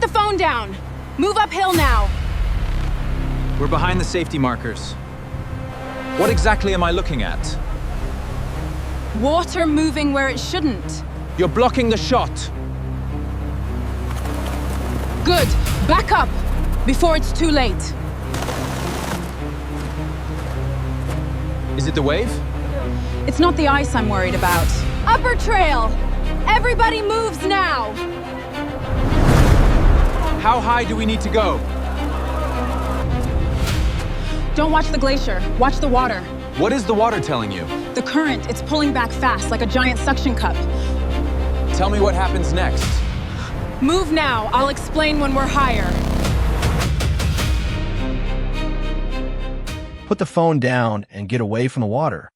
Put the phone down. Move uphill now. We're behind the safety markers. What exactly am I looking at? Water moving where it shouldn't. You're blocking the shot. Good. Back up before it's too late. Is it the wave? It's not the ice I'm worried about. Upper trail! Everybody moves now! How high do we need to go? Don't watch the glacier. Watch the water. What is the water telling you? The current, it's pulling back fast like a giant suction cup. Tell me what happens next. Move now. I'll explain when we're higher. Put the phone down and get away from the water.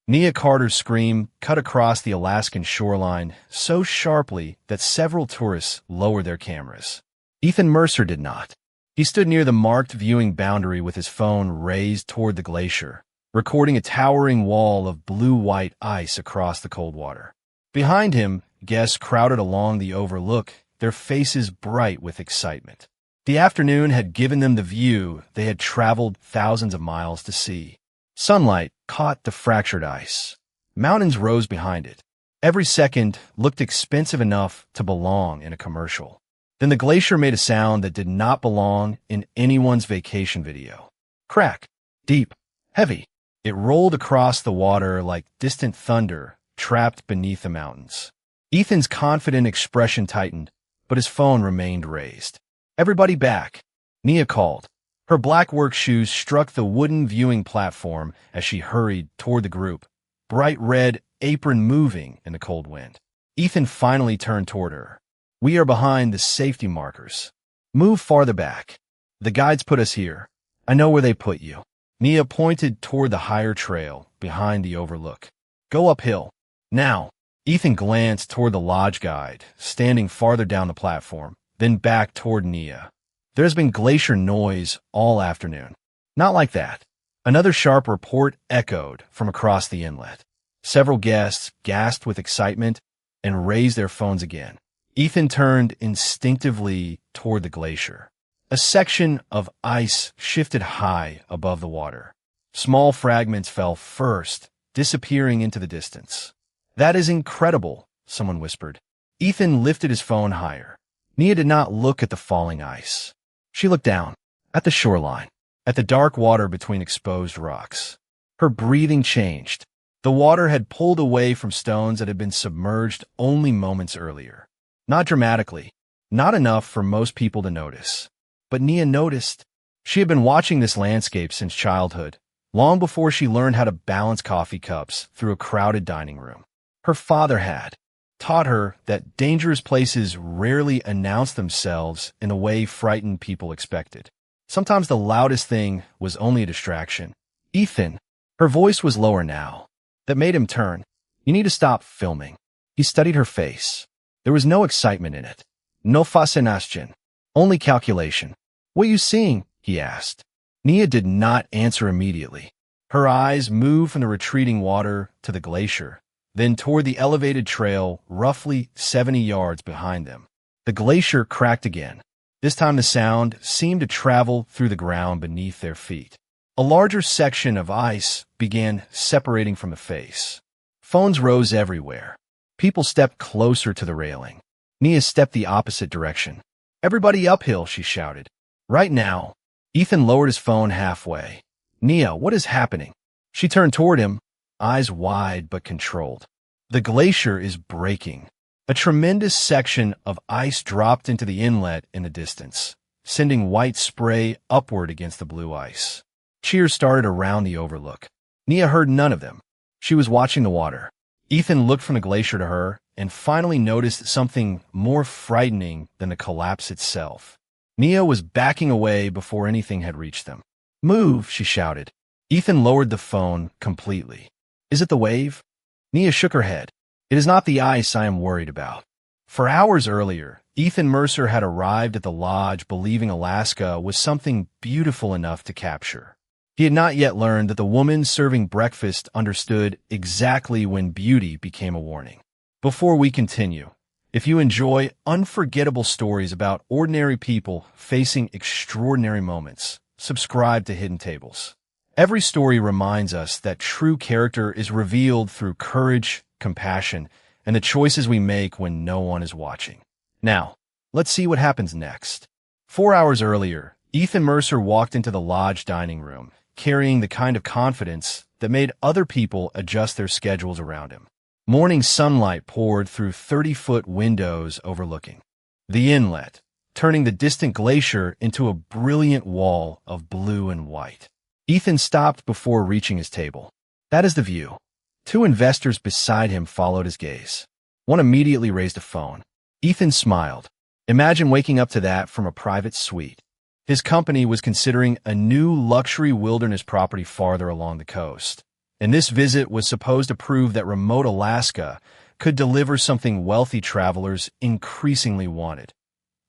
Nia Carter's scream cut across the Alaskan shoreline so sharply that several tourists lowered their cameras. Ethan Mercer did not. He stood near the marked viewing boundary with his phone raised toward the glacier, recording a towering wall of blue-white ice across the cold water. Behind him, guests crowded along the overlook, their faces bright with excitement. The afternoon had given them the view they had traveled thousands of miles to see. Sunlight caught the fractured ice. Mountains rose behind it. Every second looked expensive enough to belong in a commercial. Then the glacier made a sound that did not belong in anyone's vacation video. Crack. Deep. Heavy. It rolled across the water like distant thunder trapped beneath the mountains. Ethan's confident expression tightened, but his phone remained raised. Everybody back, Nia called. Her black work shoes struck the wooden viewing platform as she hurried toward the group, bright red apron moving in the cold wind. Ethan finally turned toward her. We are behind the safety markers. Move farther back. The guides put us here. I know where they put you. Nia pointed toward the higher trail behind the overlook. Go uphill. Now. Ethan glanced toward the lodge guide, standing farther down the platform, then back toward Nia. There's been glacier noise all afternoon. Not like that. Another sharp report echoed from across the inlet. Several guests gasped with excitement and raised their phones again. Ethan turned instinctively toward the glacier. A section of ice shifted high above the water. Small fragments fell first, disappearing into the distance. That is incredible, someone whispered. Ethan lifted his phone higher. Nia did not look at the falling ice. She looked down, at the shoreline, at the dark water between exposed rocks. Her breathing changed. The water had pulled away from stones that had been submerged only moments earlier. Not dramatically, not enough for most people to notice. But Nia noticed. She had been watching this landscape since childhood, long before she learned how to balance coffee cups through a crowded dining room. Her father had taught her that dangerous places rarely announce themselves in the way frightened people expected. Sometimes the loudest thing was only a distraction. Ethan, her voice was lower now. That made him turn. You need to stop filming. He studied her face. There was no excitement in it. No fascination. Only calculation. What are you seeing? He asked. Nia did not answer immediately. Her eyes moved from the retreating water to the glacier, then toward the elevated trail roughly 70 yards behind them. The glacier cracked again. This time the sound seemed to travel through the ground beneath their feet. A larger section of ice began separating from the face. Phones rose everywhere. People stepped closer to the railing. Nia stepped the opposite direction. Everybody uphill, she shouted. Right now. Ethan lowered his phone halfway. Nia, what is happening? She turned toward him, eyes wide but controlled. The glacier is breaking. A tremendous section of ice dropped into the inlet in the distance, sending white spray upward against the blue ice. Cheers started around the overlook. Nia heard none of them. She was watching the water. Ethan looked from the glacier to her and finally noticed something more frightening than the collapse itself. Nia was backing away before anything had reached them. Move, she shouted. Ethan lowered the phone completely. Is it the wave? Nia shook her head. It is not the ice I am worried about. For hours earlier, Ethan Mercer had arrived at the lodge believing Alaska was something beautiful enough to capture. He had not yet learned that the woman serving breakfast understood exactly when beauty became a warning. Before we continue, If you enjoy unforgettable stories about ordinary people facing extraordinary moments, subscribe to Hidden Tables. Every story reminds us that true character is revealed through courage, compassion, and the choices we make when no one is watching. Now, let's see what happens next. 4 hours earlier, Ethan Mercer walked into the lodge dining room, carrying the kind of confidence that made other people adjust their schedules around him. Morning sunlight poured through 30-foot windows overlooking the inlet, turning the distant glacier into a brilliant wall of blue and white. Ethan stopped before reaching his table. That is the view. 2 investors beside him followed his gaze. One immediately raised a phone. Ethan smiled. Imagine waking up to that from a private suite. His company was considering a new luxury wilderness property farther along the coast, and this visit was supposed to prove that remote Alaska could deliver something wealthy travelers increasingly wanted: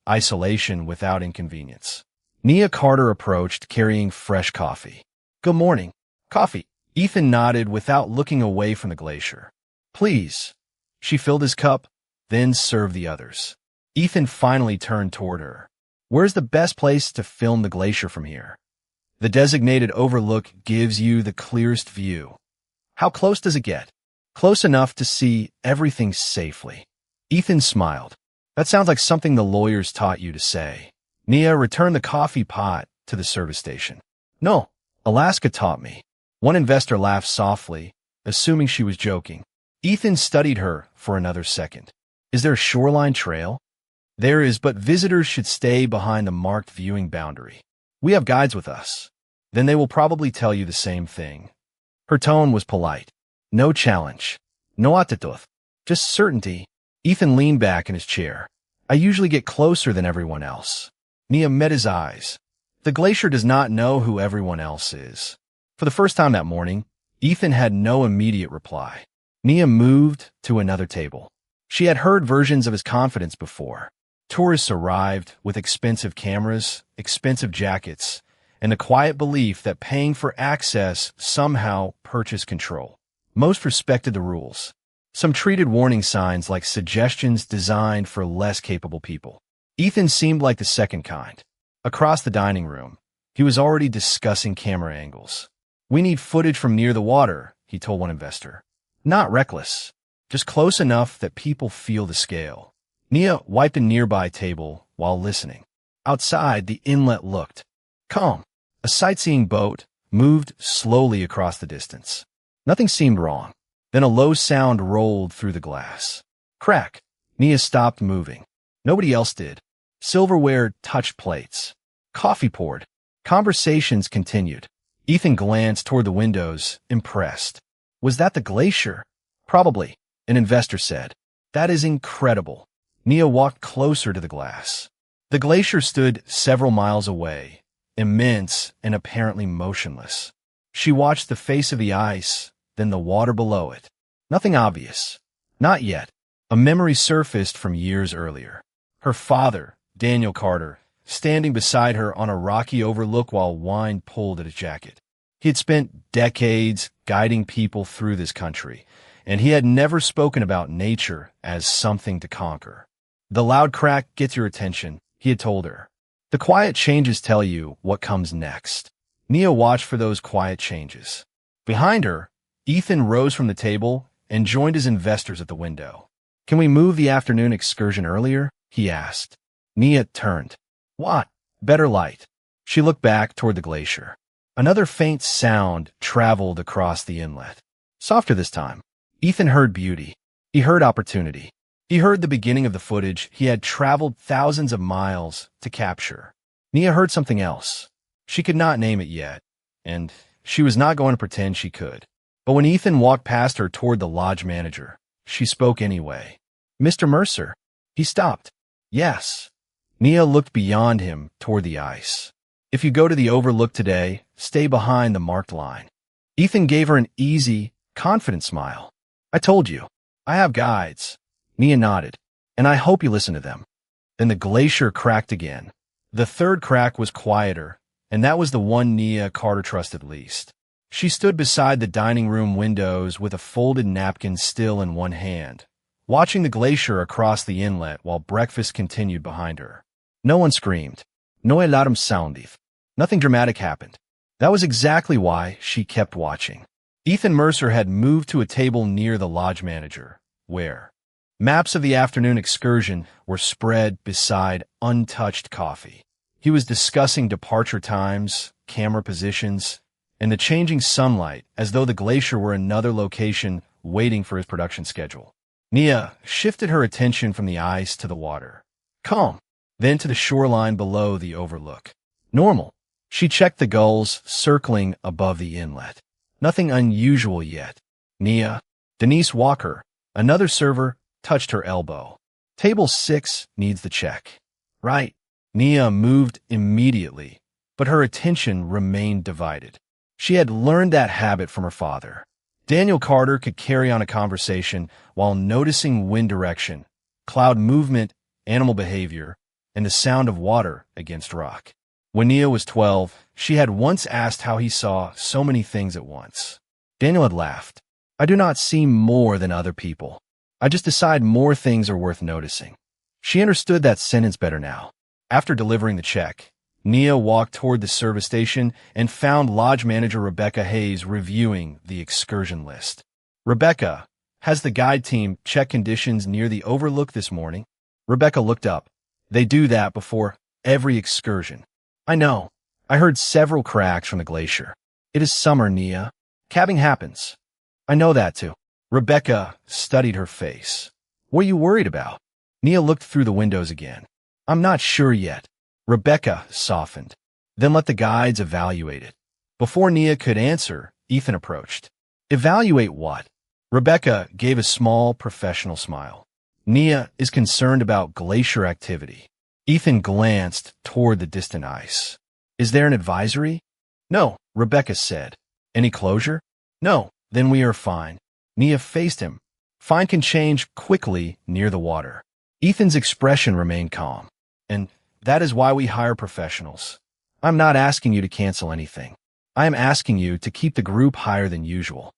isolation without inconvenience. Nia Carter approached, carrying fresh coffee. "Good morning. Coffee." Ethan nodded without looking away from the glacier. "Please." She filled his cup, then served the others. Ethan finally turned toward her. "Where's the best place to film the glacier from here?" "The designated overlook gives you the clearest view." "How close does it get?" "Close enough to see everything safely." Ethan smiled. "That sounds like something the lawyers taught you to say." Nia returned the coffee pot to the service station. "No, Alaska taught me." One investor laughed softly, assuming she was joking. Ethan studied her for another second. "Is there a shoreline trail?" "There is, but visitors should stay behind the marked viewing boundary. We have guides with us." "Then they will probably tell you the same thing." Her tone was polite. No challenge. No attitude. Just certainty. Ethan leaned back in his chair. "I usually get closer than everyone else." Nia met his eyes. The glacier does not know who everyone else is. For the first time that morning, Ethan had no immediate reply. Nia moved to another table. She had heard versions of his confidence before. Tourists arrived with expensive cameras, expensive jackets, and the quiet belief that paying for access somehow purchased control. Most respected the rules. Some treated warning signs like suggestions designed for less capable people. Ethan seemed like the second kind. Across the dining room, he was already discussing camera angles. "We need footage from near the water," he told one investor. "Not reckless, just close enough that people feel the scale." Nia wiped a nearby table while listening. Outside, the inlet looked calm. A sightseeing boat moved slowly across the distance. Nothing seemed wrong. Then a low sound rolled through the glass. Crack. Nia stopped moving. Nobody else did. Silverware touched plates. Coffee poured. Conversations continued. Ethan glanced toward the windows, impressed. "Was that the glacier?" "Probably," an investor said. "That is incredible." Nia walked closer to the glass. The glacier stood several miles away, immense and apparently motionless. She watched the face of the ice, then the water below it. Nothing obvious. Not yet. A memory surfaced from years earlier. Her father, Daniel Carter, standing beside her on a rocky overlook while wine pulled at his jacket. He had spent decades guiding people through this country, and he had never spoken about nature as something to conquer. "The loud crack gets your attention," he had told her. "The quiet changes tell you what comes next." Nia watched for those quiet changes. Behind her, Ethan rose from the table and joined his investors at the window. "Can we move the afternoon excursion earlier?" he asked. Nia turned. "What?" "Better light." She looked back toward the glacier. Another faint sound traveled across the inlet. Softer this time. Ethan heard beauty. He heard opportunity. He heard the beginning of the footage he had traveled thousands of miles to capture. Nia heard something else. She could not name it yet, and she was not going to pretend she could. But when Ethan walked past her toward the lodge manager, she spoke anyway. "Mr. Mercer." He stopped. "Yes." Nia looked beyond him toward the ice. "If you go to the overlook today, stay behind the marked line." Ethan gave her an easy, confident smile. "I told you. I have guides." Nia nodded. "And I hope you listen to them." Then the glacier cracked again. The third crack was quieter, and that was the one Nia Carter trusted least. She stood beside the dining room windows with a folded napkin still in one hand, watching the glacier across the inlet while breakfast continued behind her. No one screamed. No alarm sounded. Nothing dramatic happened. That was exactly why she kept watching. Ethan Mercer had moved to a table near the lodge manager, where maps of the afternoon excursion were spread beside untouched coffee. He was discussing departure times, camera positions, and the changing sunlight as though the glacier were another location waiting for his production schedule. Nia shifted her attention from the ice to the water. Calm. Then to the shoreline below the overlook. Normal. She checked the gulls circling above the inlet. Nothing unusual yet. Nia, Denise Walker, another server, touched her elbow. Table 6 needs the check. Right. Nia moved immediately, but her attention remained divided. She had learned that habit from her father. Daniel Carter could carry on a conversation while noticing wind direction, cloud movement, animal behavior, and the sound of water against rock. When Nia was 12, she had once asked how he saw so many things at once. Daniel had laughed. I do not see more than other people. I just decide more things are worth noticing. She understood that sentence better now. After delivering the check, Nia walked toward the service station and found Lodge Manager Rebecca Hayes reviewing the excursion list. Rebecca, has the guide team checked conditions near the overlook this morning? Rebecca looked up. They do that before every excursion. I know. I heard several cracks from the glacier. It is summer, Nia. Cabbing happens. I know that too. Rebecca studied her face. What are you worried about? Nia looked through the windows again. I'm not sure yet. Rebecca softened. Then let the guides evaluate it. Before Nia could answer, Ethan approached. Evaluate what? Rebecca gave a small professional smile. Nia is concerned about glacier activity. Ethan glanced toward the distant ice. Is there an advisory? No, Rebecca said. Any closure? No, then we are fine. Nia faced him. Fine can change quickly near the water. Ethan's expression remained calm. And that is why we hire professionals. I'm not asking you to cancel anything. I am asking you to keep the group higher than usual.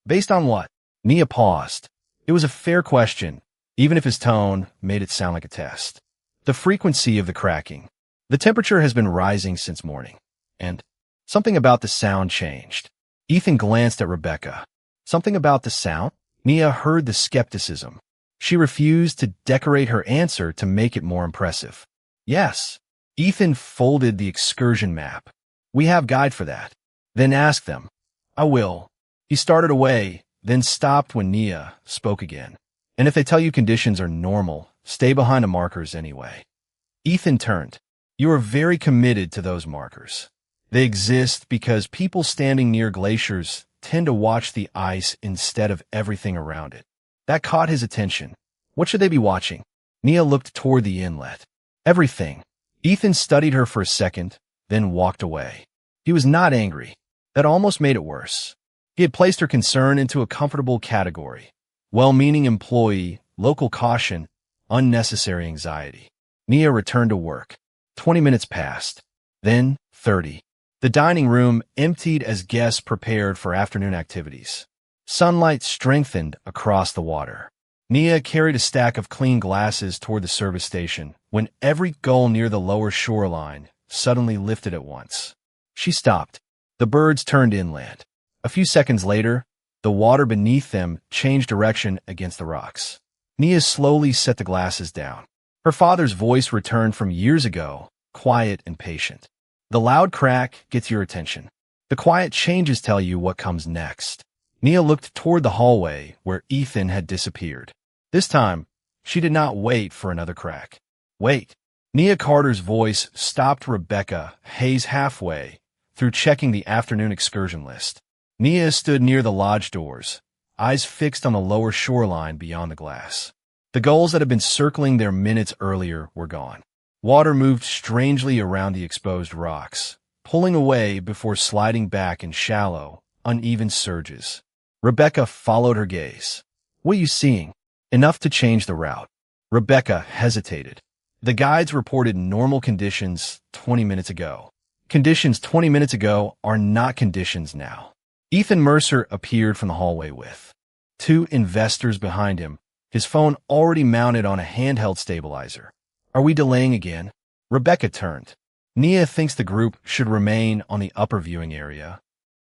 Based on what? Nia paused. It was a fair question, even if his tone made it sound like a test. The frequency of the cracking. The temperature has been rising since morning. And something about the sound changed. Ethan glanced at Rebecca. Something about the sound? Nia heard the skepticism. She refused to decorate her answer to make it more impressive. Yes. Ethan folded the excursion map. We have guide for that. Then ask them. I will. He started away, then stopped when Nia spoke again. And if they tell you conditions are normal, stay behind the markers anyway. Ethan turned. You are very committed to those markers. They exist because people standing near glaciers tend to watch the ice instead of everything around it. That caught his attention. What should they be watching? Nia looked toward the inlet. Everything. Ethan studied her for a second, then walked away. He was not angry. That almost made it worse. He had placed her concern into a comfortable category. Well-meaning employee, local caution, unnecessary anxiety. Nia returned to work. 20 minutes passed. Then 30. The dining room emptied as guests prepared for afternoon activities. Sunlight strengthened across the water. Nia carried a stack of clean glasses toward the service station when every gull near the lower shoreline suddenly lifted at once. She stopped. The birds turned inland. A few seconds later, the water beneath them changed direction against the rocks. Nia slowly set the glasses down. Her father's voice returned from years ago, quiet and patient. The loud crack gets your attention. The quiet changes tell you what comes next. Nia looked toward the hallway where Ethan had disappeared. This time, she did not wait for another crack. Wait. Nia Carter's voice stopped Rebecca Hayes halfway through checking the afternoon excursion list. Nia stood near the lodge doors, eyes fixed on the lower shoreline beyond the glass. The gulls that had been circling there minutes earlier were gone. Water moved strangely around the exposed rocks, pulling away before sliding back in shallow, uneven surges. Rebecca followed her gaze. What are you seeing? Enough to change the route. Rebecca hesitated. The guides reported normal conditions 20 minutes ago. Conditions 20 minutes ago are not conditions now. Ethan Mercer appeared from the hallway with 2 investors behind him, his phone already mounted on a handheld stabilizer. Are we delaying again? Rebecca turned. Nia thinks the group should remain on the upper viewing area.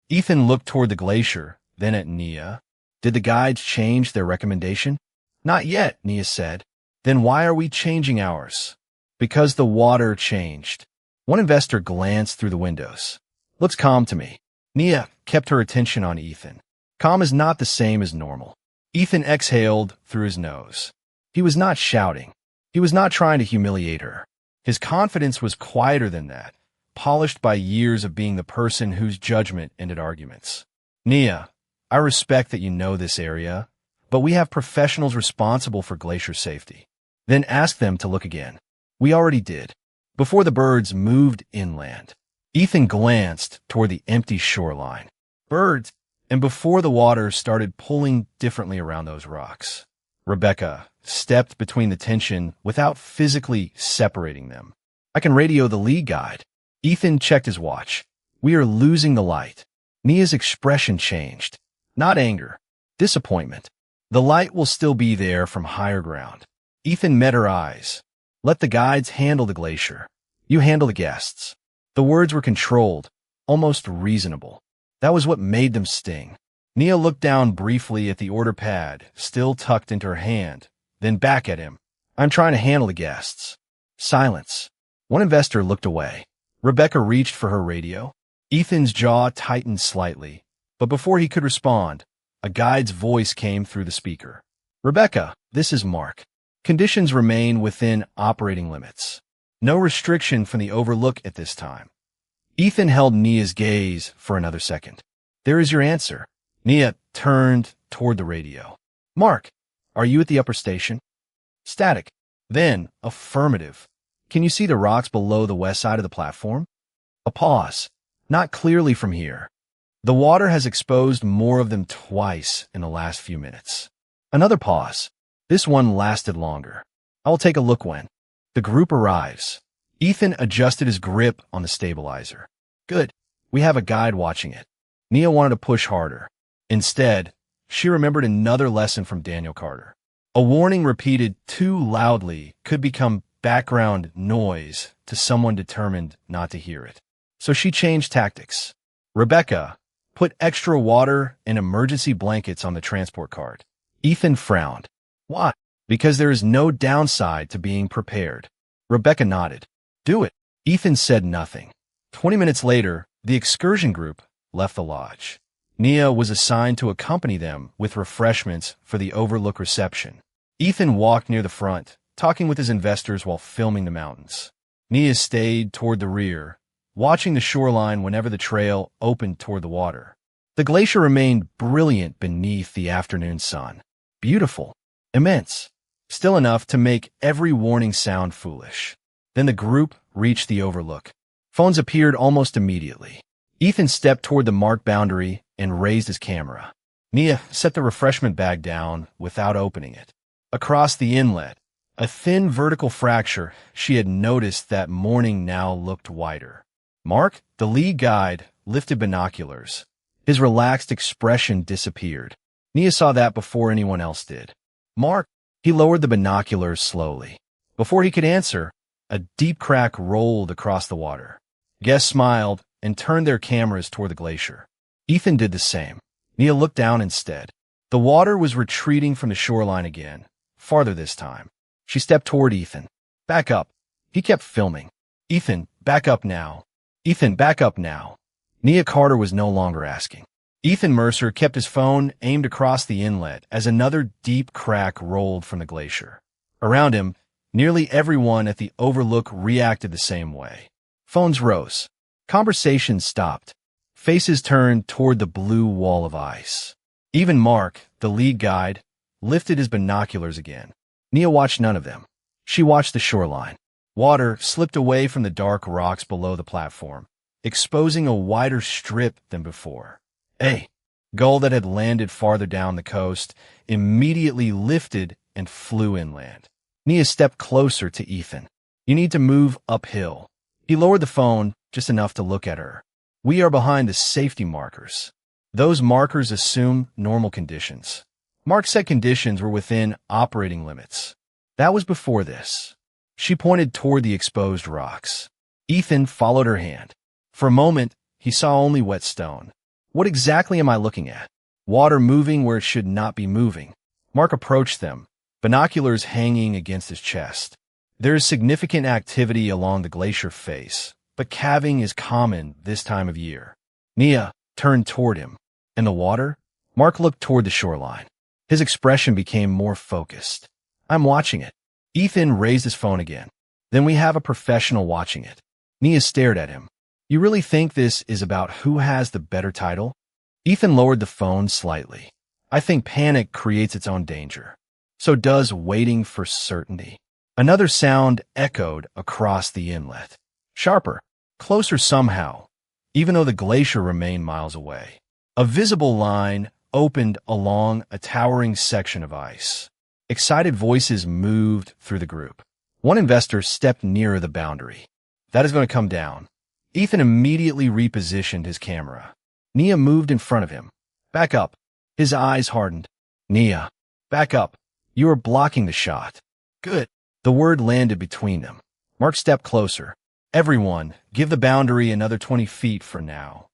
Ethan looked toward the glacier, then at Nia. Did the guides change their recommendation? Not yet, Nia said. Then why are we changing ours? Because the water changed. One investor glanced through the windows. Looks calm to me. Nia kept her attention on Ethan. Calm is not the same as normal. Ethan exhaled through his nose. He was not shouting. He was not trying to humiliate her. His confidence was quieter than that, polished by years of being the person whose judgment ended arguments. Nia, I respect that you know this area, but we have professionals responsible for glacier safety. Then ask them to look again. We already did, before the birds moved inland. Ethan glanced toward the empty shoreline. Birds, and before the water started pulling differently around those rocks. Rebecca stepped between the tension without physically separating them. I can radio the lead guide. Ethan checked his watch. We are losing the light. Nia's expression changed. Not anger. Disappointment. The light will still be there from higher ground. Ethan met her eyes. Let the guides handle the glacier. You handle the guests. The words were controlled, almost reasonable. That was what made them sting. Nia looked down briefly at the order pad, still tucked into her hand, then back at him. I'm trying to handle the guests. Silence. One investor looked away. Rebecca reached for her radio. Ethan's jaw tightened slightly, but before he could respond, a guide's voice came through the speaker. Rebecca, this is Mark. Conditions remain within operating limits. No restriction from the overlook at this time. Ethan held Nia's gaze for another second. There is your answer. Nia turned toward the radio. Mark, are you at the upper station? Static. Then, affirmative. Can you see the rocks below the west side of the platform? A pause. Not clearly from here. The water has exposed more of them twice in the last few minutes. Another pause. This one lasted longer. I will take a look when. The group arrives. Ethan adjusted his grip on the stabilizer. Good. We have a guide watching it. Nia wanted to push harder. Instead, she remembered another lesson from Daniel Carter. A warning repeated too loudly could become background noise to someone determined not to hear it. So she changed tactics. Rebecca put extra water and emergency blankets on the transport cart. Ethan frowned. Why? Because there is no downside to being prepared. Rebecca nodded. Do it. Ethan said nothing. 20 minutes later, the excursion group left the lodge. Nia was assigned to accompany them with refreshments for the overlook reception. Ethan walked near the front, talking with his investors while filming the mountains. Nia stayed toward the rear, watching the shoreline whenever the trail opened toward the water. The glacier remained brilliant beneath the afternoon sun. Beautiful. Immense. Still enough to make every warning sound foolish. Then the group reached the overlook. Phones appeared almost immediately. Ethan stepped toward the marked boundary and raised his camera. Nia set the refreshment bag down without opening it. Across the inlet, a thin vertical fracture she had noticed that morning now looked wider. Mark, the lead guide, lifted binoculars. His relaxed expression disappeared. Nia saw that before anyone else did. Mark, he lowered the binoculars slowly. Before he could answer, a deep crack rolled across the water. Guests smiled and turned their cameras toward the glacier. Ethan did the same. Nia looked down instead. The water was retreating from the shoreline again, farther this time. She stepped toward Ethan. Back up. He kept filming. Ethan, back up now. Ethan, back up now. Nia Carter was no longer asking. Ethan Mercer kept his phone aimed across the inlet as another deep crack rolled from the glacier. Around him, nearly everyone at the overlook reacted the same way. Phones rose. Conversations stopped. Faces turned toward the blue wall of ice. Even Mark, the lead guide, lifted his binoculars again. Nia watched none of them. She watched the shoreline. Water slipped away from the dark rocks below the platform, exposing a wider strip than before. A gull that had landed farther down the coast immediately lifted and flew inland. Nia stepped closer to Ethan. You need to move uphill. He lowered the phone just enough to look at her. We are behind the safety markers. Those markers assume normal conditions. Mark said conditions were within operating limits. That was before this. She pointed toward the exposed rocks. Ethan followed her hand. For a moment, he saw only wet stone. What exactly am I looking at? Water moving where it should not be moving. Mark approached them, binoculars hanging against his chest. There is significant activity along the glacier face, but calving is common this time of year. Nia turned toward him. And the water? Mark looked toward the shoreline. His expression became more focused. I'm watching it. Ethan raised his phone again. Then we have a professional watching it. Nia stared at him. You really think this is about who has the better title? Ethan lowered the phone slightly. I think panic creates its own danger. So does waiting for certainty. Another sound echoed across the inlet. Sharper, closer somehow, even though the glacier remained miles away. A visible line opened along a towering section of ice. Excited voices moved through the group. One investor stepped nearer the boundary. That is going to come down. Ethan immediately repositioned his camera. Nia moved in front of him. Back up. His eyes hardened. Nia, back up. You are blocking the shot. Good. The word landed between them. Mark stepped closer. Everyone, give the boundary another 20 feet for now.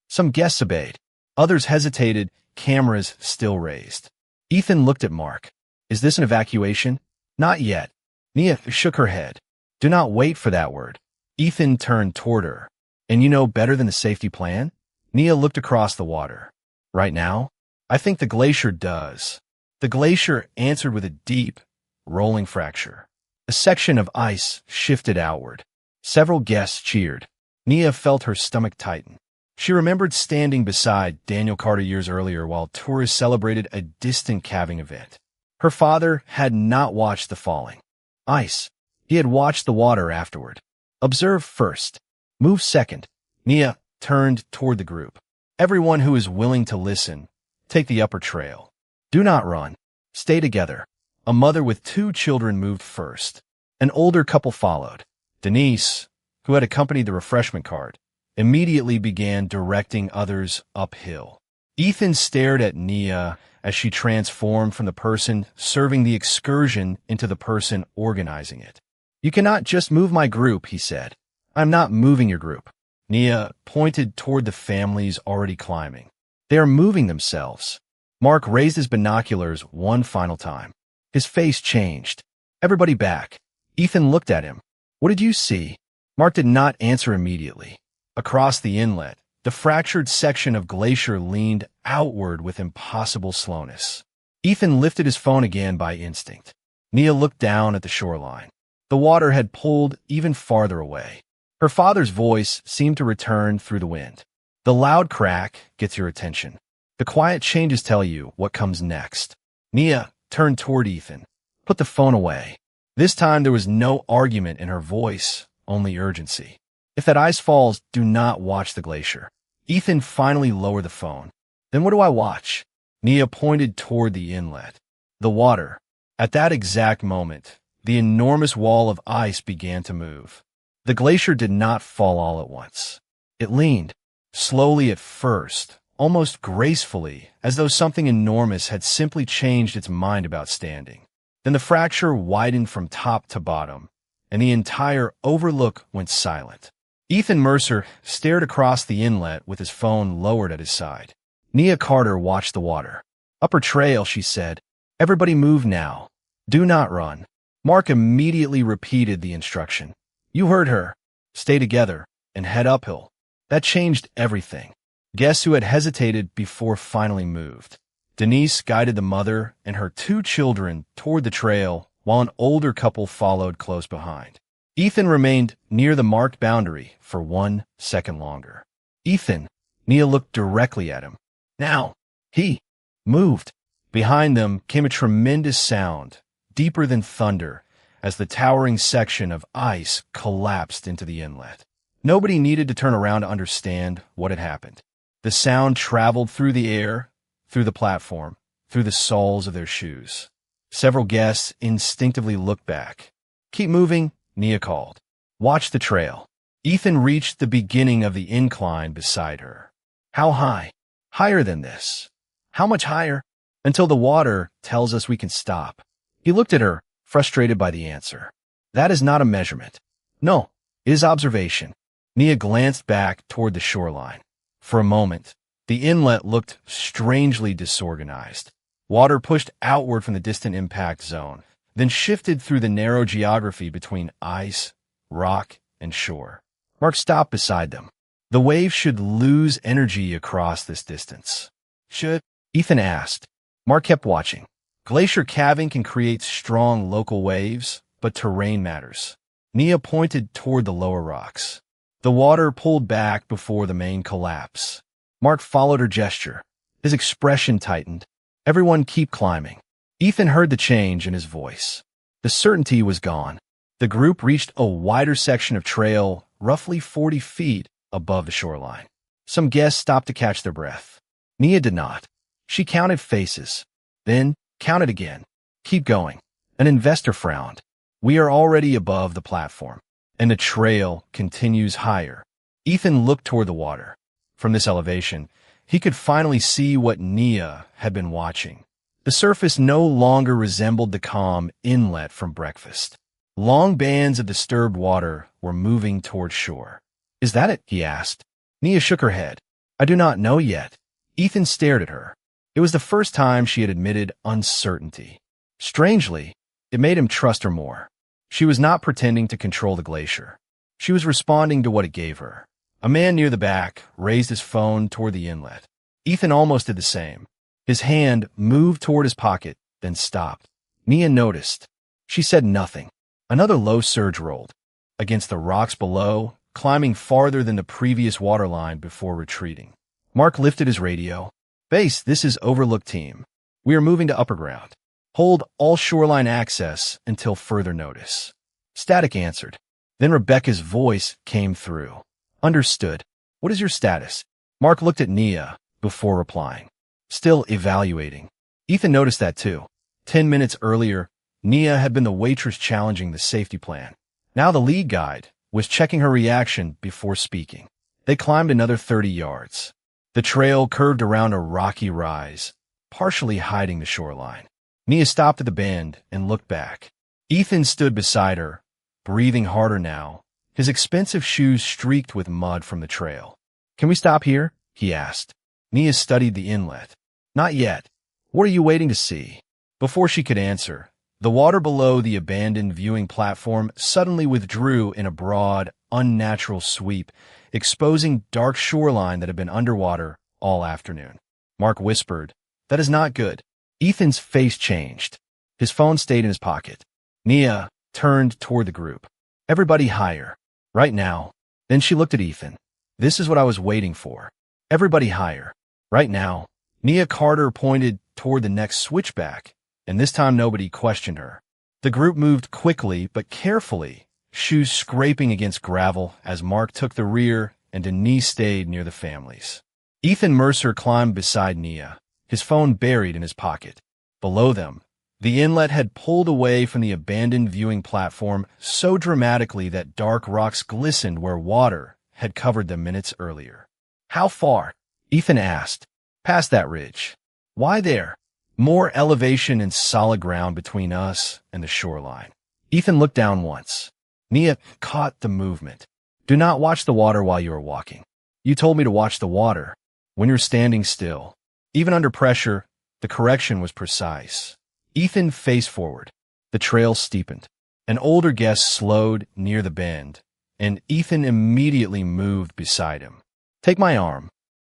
Some guests obeyed. Others hesitated, cameras still raised. Ethan looked at Mark. Is this an evacuation? Not yet. Nia shook her head. Do not wait for that word. Ethan turned toward her. And you know better than the safety plan? Nia looked across the water. Right now? I think the glacier does. The glacier answered with a deep, rolling fracture. A section of ice shifted outward. Several guests cheered. Nia felt her stomach tighten. She remembered standing beside Daniel Carter years earlier while tourists celebrated a distant calving event. Her father had not watched the falling ice. He had watched the water afterward. Observe first. Move second. Nia turned toward the group. Everyone who is willing to listen, take the upper trail. Do not run. Stay together. A mother with 2 children moved first. An older couple followed. Denise, who had accompanied the refreshment cart, immediately began directing others uphill. Ethan stared at Nia as she transformed from the person serving the excursion into the person organizing it. You cannot just move my group, he said. I'm not moving your group. Nia pointed toward the families already climbing. They are moving themselves. Mark raised his binoculars one final time. His face changed. Everybody back. Ethan looked at him. What did you see? Mark did not answer immediately. Across the inlet, the fractured section of glacier leaned outward with impossible slowness. Ethan lifted his phone again by instinct. Nia looked down at the shoreline. The water had pulled even farther away. Her father's voice seemed to return through the wind. The loud crack gets your attention. The quiet changes tell you what comes next. Nia turned toward Ethan. Put the phone away. This time there was no argument in her voice, only urgency. If that ice falls, do not watch the glacier. Ethan finally lowered the phone. Then what do I watch? Nia pointed toward the inlet. The water. At that exact moment, the enormous wall of ice began to move. The glacier did not fall all at once. It leaned, slowly at first, almost gracefully, as though something enormous had simply changed its mind about standing. Then the fracture widened from top to bottom, and the entire overlook went silent. Ethan Mercer stared across the inlet with his phone lowered at his side. Nia Carter watched the water. Upper trail, she said. Everybody move now. Do not run. Mark immediately repeated the instruction. You heard her. Stay together and head uphill. That changed everything. Guess who had hesitated before finally moved? Denise guided the mother and her 2 children toward the trail while an older couple followed close behind. Ethan remained near the marked boundary for 1 second longer. Ethan, Nia looked directly at him. Now, he moved. Behind them came a tremendous sound, deeper than thunder, as the towering section of ice collapsed into the inlet. Nobody needed to turn around to understand what had happened. The sound traveled through the air, through the platform, through the soles of their shoes. Several guests instinctively looked back. Keep moving, Nia called. Watch the trail. Ethan reached the beginning of the incline beside her. How high? Higher than this. How much higher? Until the water tells us we can stop. He looked at her, frustrated by the answer. That is not a measurement. No, it is observation. Nia glanced back toward the shoreline. For a moment, the inlet looked strangely disorganized. Water pushed outward from the distant impact zone, then shifted through the narrow geography between ice, rock, and shore. Mark stopped beside them. The wave should lose energy across this distance. Should? Ethan asked. Mark kept watching. Glacier calving can create strong local waves, but terrain matters. Nia pointed toward the lower rocks. The water pulled back before the main collapse. Mark followed her gesture. His expression tightened. Everyone keep climbing. Ethan heard the change in his voice. The certainty was gone. The group reached a wider section of trail, roughly 40 feet above the shoreline. Some guests stopped to catch their breath. Nia did not. She counted faces, then counted again. Keep going. An investor frowned. We are already above the platform, and the trail continues higher. Ethan looked toward the water. From this elevation, he could finally see what Nia had been watching. The surface no longer resembled the calm inlet from breakfast. Long bands of disturbed water were moving toward shore. Is that it? He asked. Nia shook her head. I do not know yet. Ethan stared at her. It was the first time she had admitted uncertainty. Strangely, it made him trust her more. She was not pretending to control the glacier. She was responding to what it gave her. A man near the back raised his phone toward the inlet. Ethan almost did the same. His hand moved toward his pocket, then stopped. Nia noticed. She said nothing. Another low surge rolled. Against the rocks below, climbing farther than the previous waterline before retreating. Mark lifted his radio. Base, this is Overlook Team. We are moving to upper ground. Hold all shoreline access until further notice. Static answered. Then Rebecca's voice came through. Understood. What is your status? Mark looked at Nia before replying. Still evaluating. Ethan noticed that too. 10 minutes earlier, Nia had been the waitress challenging the safety plan. Now the lead guide was checking her reaction before speaking. They climbed another 30 yards. The trail curved around a rocky rise, partially hiding the shoreline. Nia stopped at the bend and looked back. Ethan stood beside her, breathing harder now, his expensive shoes streaked with mud from the trail. Can we stop here? He asked. Nia studied the inlet. Not yet. What are you waiting to see? Before she could answer, the water below the abandoned viewing platform suddenly withdrew in a broad, unnatural sweep, exposing dark shoreline that had been underwater all afternoon. Mark whispered, That is not good. Ethan's face changed. His phone stayed in his pocket. Nia turned toward the group. Everybody higher. Right now. Then she looked at Ethan. This is what I was waiting for. Everybody higher. Right now. Nia Carter pointed toward the next switchback, and this time nobody questioned her. The group moved quickly but carefully, shoes scraping against gravel as Mark took the rear and Denise stayed near the families. Ethan Mercer climbed beside Nia, his phone buried in his pocket. Below them, the inlet had pulled away from the abandoned viewing platform so dramatically that dark rocks glistened where water had covered them minutes earlier. How far? Ethan asked. Past that ridge. Why there? More elevation and solid ground between us and the shoreline. Ethan looked down once. Nia caught the movement. Do not watch the water while you are walking. You told me to watch the water when you're standing still. Even under pressure, the correction was precise. Ethan faced forward. The trail steepened. An older guest slowed near the bend, and Ethan immediately moved beside him. Take my arm.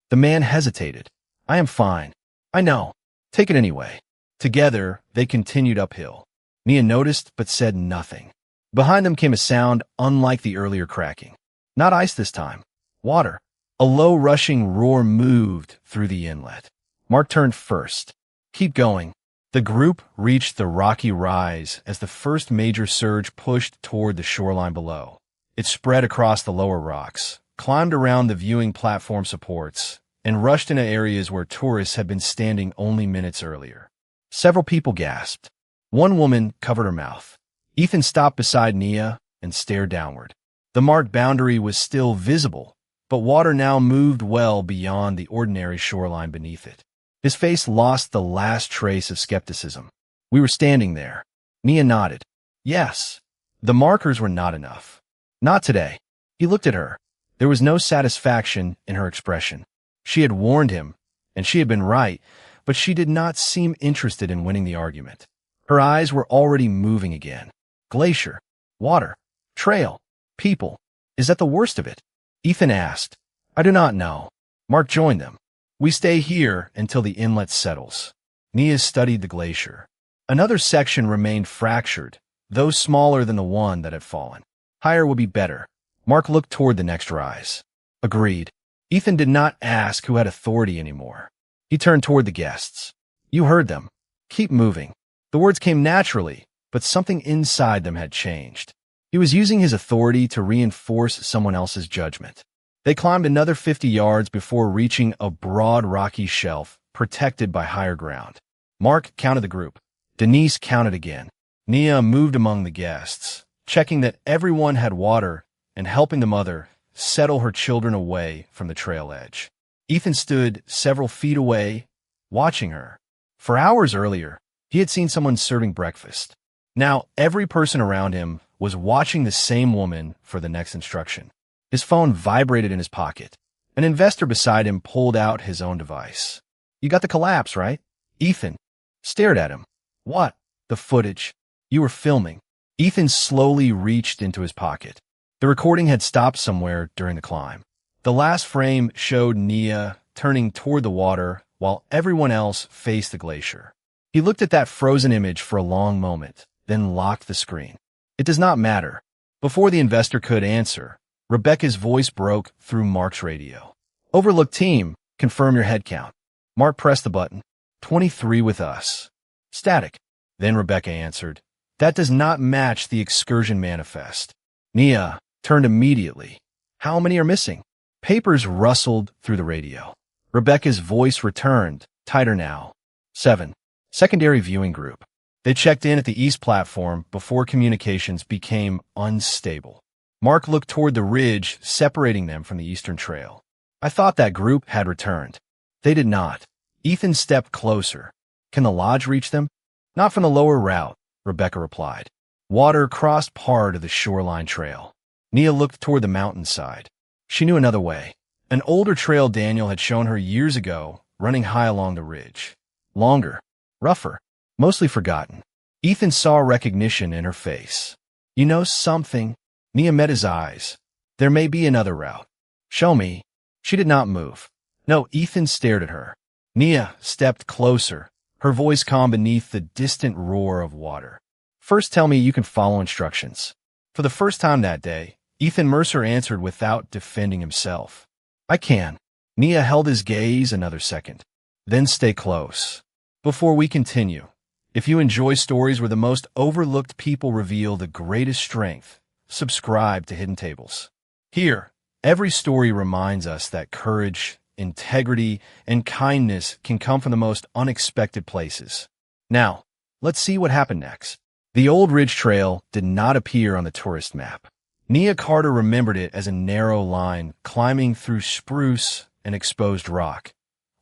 The man hesitated. I am fine. I know. Take it anyway. Together, they continued uphill. Nia noticed but said nothing. Behind them came a sound unlike the earlier cracking. Not ice this time. Water. A low rushing roar moved through the inlet. Mark turned first. Keep going. The group reached the rocky rise as the first major surge pushed toward the shoreline below. It spread across the lower rocks, climbed around the viewing platform supports, and rushed into areas where tourists had been standing only minutes earlier. Several people gasped. One woman covered her mouth. Ethan stopped beside Nia and stared downward. The marked boundary was still visible, but water now moved well beyond the ordinary shoreline beneath it. His face lost the last trace of skepticism. We were standing there. Nia nodded. Yes. The markers were not enough. Not today. He looked at her. There was no satisfaction in her expression. She had warned him, and she had been right, but she did not seem interested in winning the argument. Her eyes were already moving again. Glacier, water, trail, people. Is that the worst of it? Ethan asked. I do not know. Mark joined them. We stay here until the inlet settles. Nia studied the glacier. Another section remained fractured, though smaller than the one that had fallen. Higher would be better. Mark looked toward the next rise. Agreed. Ethan did not ask who had authority anymore. He turned toward the guests. You heard them. Keep moving. The words came naturally, but something inside them had changed. He was using his authority to reinforce someone else's judgment. They climbed another 50 yards before reaching a broad rocky shelf protected by higher ground. Mark counted the group. Denise counted again. Nia moved among the guests, checking that everyone had water and helping the mother settle her children away from the trail edge. Ethan stood several feet away, watching her. For hours earlier, he had seen someone serving breakfast. Now, every person around him was watching the same woman for the next instruction. His phone vibrated in his pocket. An investor beside him pulled out his own device. You got the collapse, right? Ethan stared at him. What? The footage. You were filming. Ethan slowly reached into his pocket. The recording had stopped somewhere during the climb. The last frame showed Nia turning toward the water while everyone else faced the glacier. He looked at that frozen image for a long moment, then locked the screen. It does not matter. Before the investor could answer, Rebecca's voice broke through Mark's radio. Overlook team, confirm your head count. Mark pressed the button. 23 with us. Static. Then Rebecca answered. That does not match the excursion manifest. Nia turned immediately. How many are missing? Papers rustled through the radio. Rebecca's voice returned, tighter now. 7. Secondary viewing group. They checked in at the east platform before communications became unstable. Mark looked toward the ridge separating them from the eastern trail. I thought that group had returned. They did not. Ethan stepped closer. Can the lodge reach them? Not from the lower route, Rebecca replied. Water crossed part of the shoreline trail. Nia looked toward the mountainside. She knew another way. An older trail Daniel had shown her years ago, running high along the ridge. Longer, rougher, mostly forgotten. Ethan saw recognition in her face. You know something? Nia met his eyes. There may be another route. Show me. She did not move. No, Ethan stared at her. Nia stepped closer, her voice calm beneath the distant roar of water. First tell me you can follow instructions. For the first time that day, Ethan Mercer answered without defending himself. I can. Nia held his gaze another second. Then stay close. Before we continue, if you enjoy stories where the most overlooked people reveal the greatest strength, subscribe to Hidden Tables. Here, every story reminds us that courage, integrity, and kindness can come from the most unexpected places. Now, let's see what happened next. The old ridge trail did not appear on the tourist map. Nia Carter remembered it as a narrow line climbing through spruce and exposed rock,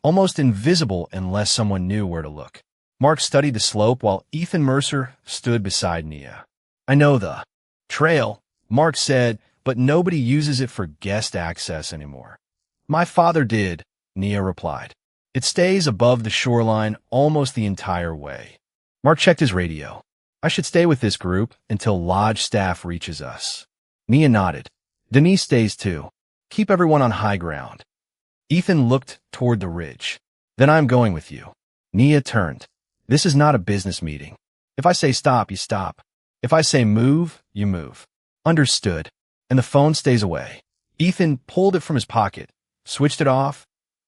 almost invisible unless someone knew where to look. Mark studied the slope while Ethan Mercer stood beside Nia. I know the trail, Mark said, but nobody uses it for guest access anymore. My father did, Nia replied. It stays above the shoreline almost the entire way. Mark checked his radio. I should stay with this group until lodge staff reaches us. Nia nodded. Denise stays too. Keep everyone on high ground. Ethan looked toward the ridge. Then I'm going with you. Nia turned. This is not a business meeting. If I say stop, you stop. If I say move, you move. Understood. And the phone stays away. Ethan pulled it from his pocket, switched it off,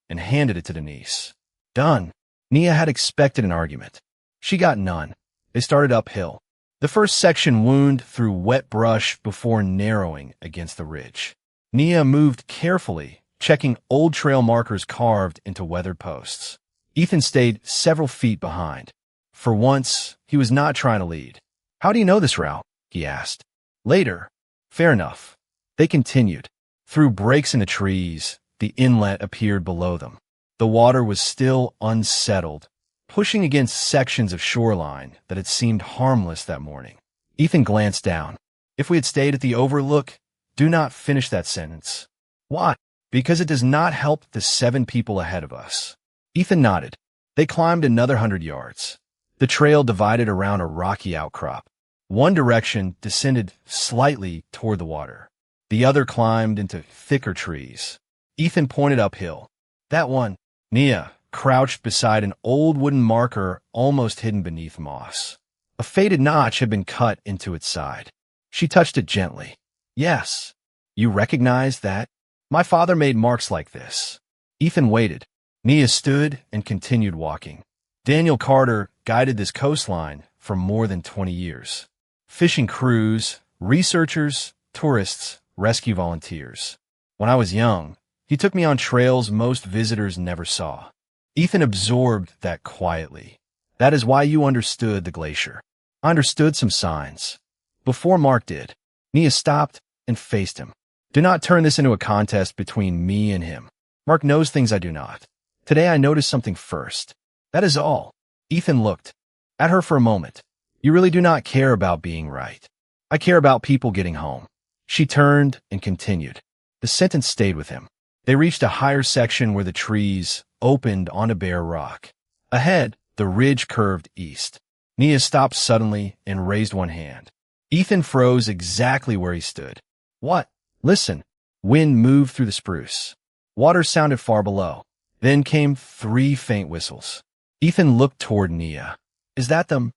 and handed it to Denise. Done. Nia had expected an argument. She got none. They started uphill. The first section wound through wet brush before narrowing against the ridge. Nia moved carefully, checking old trail markers carved into weathered posts. Ethan stayed several feet behind. For once, he was not trying to lead. How do you know this route? He asked. Later. Fair enough. They continued. Through breaks in the trees, the inlet appeared below them. The water was still unsettled, pushing against sections of shoreline that had seemed harmless that morning. Ethan glanced down. If we had stayed at the overlook, do not finish that sentence. Why? Because it does not help the 7 people ahead of us. Ethan nodded. They climbed another 100 yards. The trail divided around a rocky outcrop. One direction descended slightly toward the water. The other climbed into thicker trees. Ethan pointed uphill. That one. Nia crouched beside an old wooden marker almost hidden beneath moss. A faded notch had been cut into its side. She touched it gently. Yes. You recognize that? My father made marks like this. Ethan waited. Nia stood and continued walking. Daniel Carter guided this coastline for more than 20 years. Fishing crews, researchers, tourists, rescue volunteers. When I was young, he took me on trails most visitors never saw. Ethan absorbed that quietly. That is why you understood the glacier. I understood some signs. Before Mark did, Nia stopped and faced him. Do not turn this into a contest between me and him. Mark knows things I do not. Today I noticed something first. That is all. Ethan looked at her for a moment. You really do not care about being right. I care about people getting home. She turned and continued. The sentence stayed with him. They reached a higher section where the trees opened on a bare rock. Ahead, the ridge curved east. Nia stopped suddenly and raised one hand. Ethan froze exactly where he stood. What? Listen. Wind moved through the spruce. Water sounded far below. Then came 3 faint whistles. Ethan looked toward Nia. Is that them?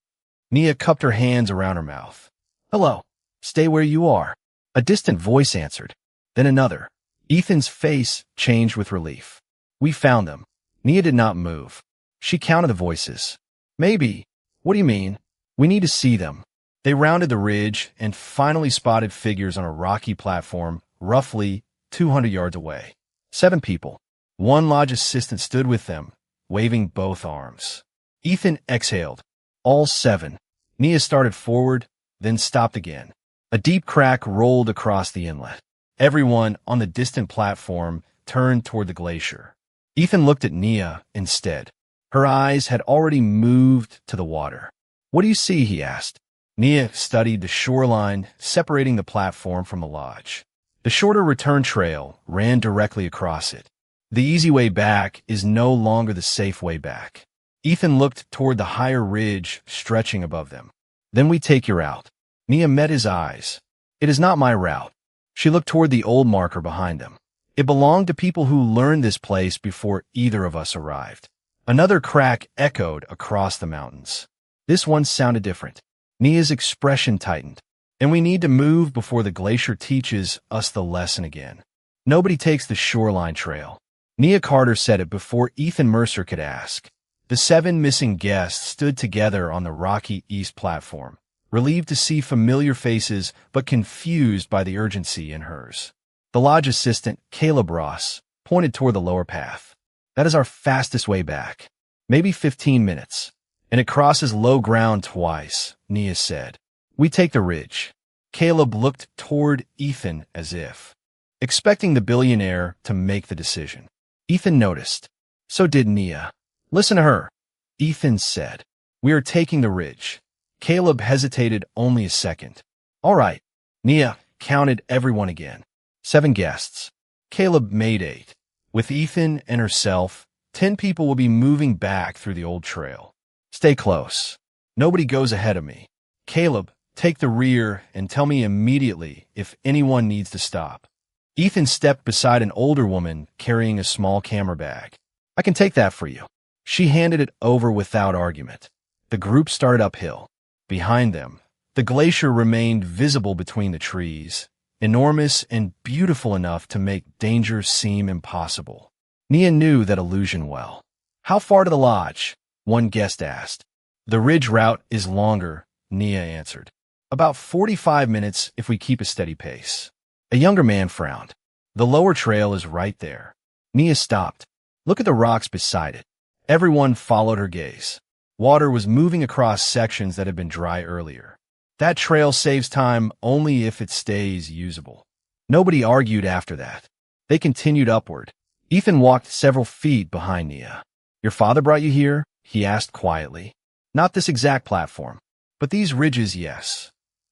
Nia cupped her hands around her mouth. Hello. Stay where you are. A distant voice answered. Then another. Ethan's face changed with relief. We found them. Nia did not move. She counted the voices. Maybe. What do you mean? We need to see them. They rounded the ridge and finally spotted figures on a rocky platform roughly 200 yards away. 7 people. One lodge assistant stood with them, waving both arms. Ethan exhaled. All 7. Nia started forward, then stopped again. A deep crack rolled across the inlet. Everyone on the distant platform turned toward the glacier. Ethan looked at Nia instead. Her eyes had already moved to the water. What do you see? He asked. Nia studied the shoreline separating the platform from the lodge. The shorter return trail ran directly across it. The easy way back is no longer the safe way back. Ethan looked toward the higher ridge stretching above them. Then we take your route. Nia met his eyes. It is not my route. She looked toward the old marker behind them. It belonged to people who learned this place before either of us arrived. Another crack echoed across the mountains. This one sounded different. Nia's expression tightened. And we need to move before the glacier teaches us the lesson again. Nobody takes the shoreline trail. Nia Carter said it before Ethan Mercer could ask. The 7 missing guests stood together on the rocky east platform, relieved to see familiar faces but confused by the urgency in hers. The lodge assistant, Caleb Ross, pointed toward the lower path. That is our fastest way back. Maybe 15 minutes. And it crosses low ground twice, Nia said. We take the ridge. Caleb looked toward Ethan as if expecting the billionaire to make the decision. Ethan noticed. So did Nia. Listen to her. Ethan said. We are taking the ridge. Caleb hesitated only a second. All right. Nia counted everyone again. 7 guests. Caleb made 8. With Ethan and herself, 10 people will be moving back through the old trail. Stay close. Nobody goes ahead of me. Caleb, take the rear and tell me immediately if anyone needs to stop. Ethan stepped beside an older woman carrying a small camera bag. I can take that for you. She handed it over without argument. The group started uphill. Behind them, the glacier remained visible between the trees, enormous and beautiful enough to make danger seem impossible. Nia knew that illusion well. How far to the lodge? One guest asked. The ridge route is longer, Nia answered. About 45 minutes if we keep a steady pace. A younger man frowned. The lower trail is right there. Nia stopped. Look at the rocks beside it. Everyone followed her gaze. Water was moving across sections that had been dry earlier. That trail saves time only if it stays usable. Nobody argued after that. They continued upward. Ethan walked several feet behind Nia. Your father brought you here? He asked quietly. Not this exact platform, but these ridges, yes.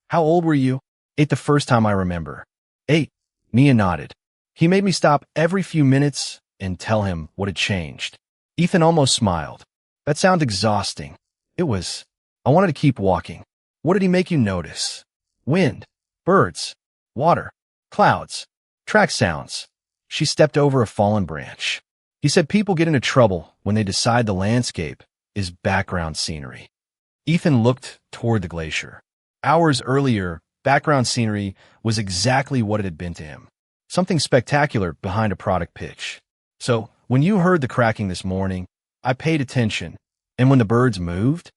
How old were you? 8 the first time I remember. 8. Nia nodded. He made me stop every few minutes and tell him what had changed. Ethan almost smiled. That sounds exhausting. It was. I wanted to keep walking. What did he make you notice? Wind, birds, water, clouds, track sounds. She stepped over a fallen branch. He said people get into trouble when they decide the landscape is background scenery. Ethan looked toward the glacier. Hours earlier, background scenery was exactly what it had been to him. Something spectacular behind a product pitch. So, when you heard the cracking this morning, I paid attention. And when the birds moved,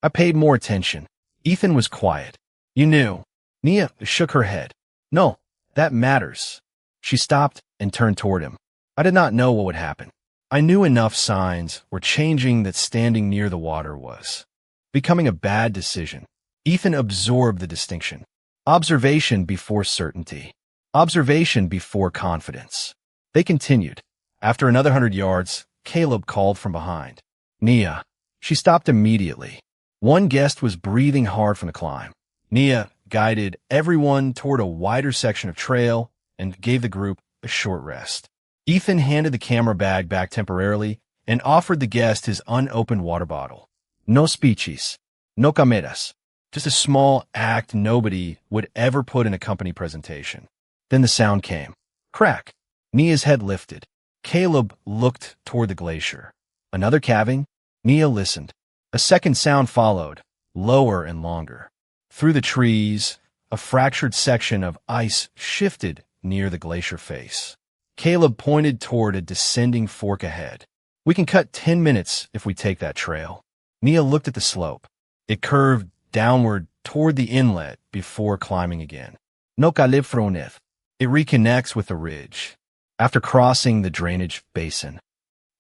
I paid more attention. Ethan was quiet. You knew. Nia shook her head. No, that matters. She stopped and turned toward him. I did not know what would happen. I knew enough signs were changing that standing near the water was becoming a bad decision. Ethan absorbed the distinction. Observation before certainty. Observation before confidence. They continued. After another 100 yards, Caleb called from behind. Nia. She stopped immediately. One guest was breathing hard from the climb. Nia guided everyone toward a wider section of trail and gave the group a short rest. Ethan handed the camera bag back temporarily and offered the guest his unopened water bottle. No speeches, no cameras, just a small act nobody would ever put in a company presentation. Then the sound came. Crack. Nia's head lifted. Caleb looked toward the glacier. Another calving? Nia listened. A second sound followed, lower and longer. Through the trees, a fractured section of ice shifted near the glacier face. Caleb pointed toward a descending fork ahead. We can cut 10 minutes if we take that trail. Nia looked at the slope. It curved downward toward the inlet before climbing again. No califroneth. It reconnects with the ridge. After crossing the drainage basin.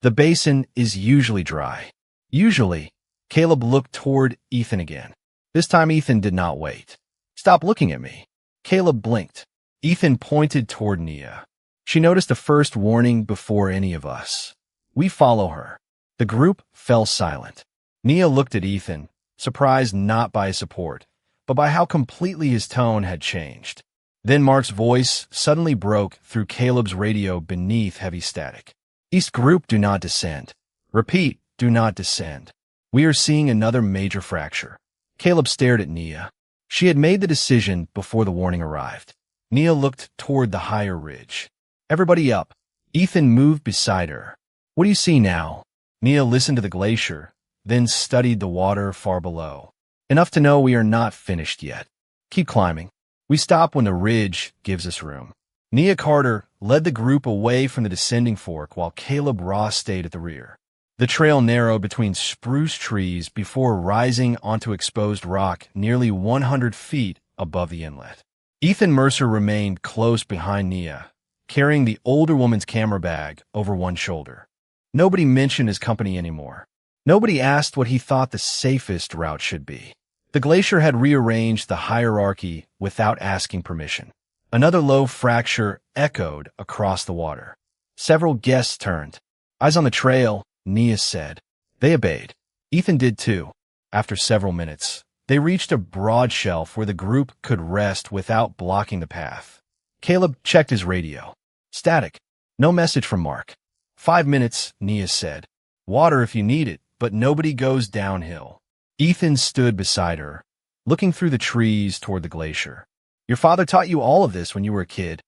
The basin is usually dry. Usually, Caleb looked toward Ethan again. This time Ethan did not wait. Stop looking at me. Caleb blinked. Ethan pointed toward Nia. She noticed the first warning before any of us. We follow her. The group fell silent. Nia looked at Ethan, surprised not by his support, but by how completely his tone had changed. Then Mark's voice suddenly broke through Caleb's radio beneath heavy static. East group, do not descend. Repeat, do not descend. We are seeing another major fracture. Caleb stared at Nia. She had made the decision before the warning arrived. Nia looked toward the higher ridge. Everybody up. Ethan moved beside her. What do you see now? Nia listened to the glacier, then studied the water far below. Enough to know we are not finished yet. Keep climbing. We stop when the ridge gives us room. Nia Carter led the group away from the descending fork while Caleb Ross stayed at the rear. The trail narrowed between spruce trees before rising onto exposed rock nearly 100 feet above the inlet. Ethan Mercer remained close behind Nia, carrying the older woman's camera bag over one shoulder. Nobody mentioned his company anymore. Nobody asked what he thought the safest route should be. The glacier had rearranged the hierarchy without asking permission. Another low fracture echoed across the water. Several guests turned. Eyes on the trail, Nia said. They obeyed. Ethan did too. After several minutes, they reached a broad shelf where the group could rest without blocking the path. Caleb checked his radio. Static. No message from Mark. 5 minutes, Nia said. Water if you need it, but nobody goes downhill. Ethan stood beside her, looking through the trees toward the glacier. Your father taught you all of this when you were a kid.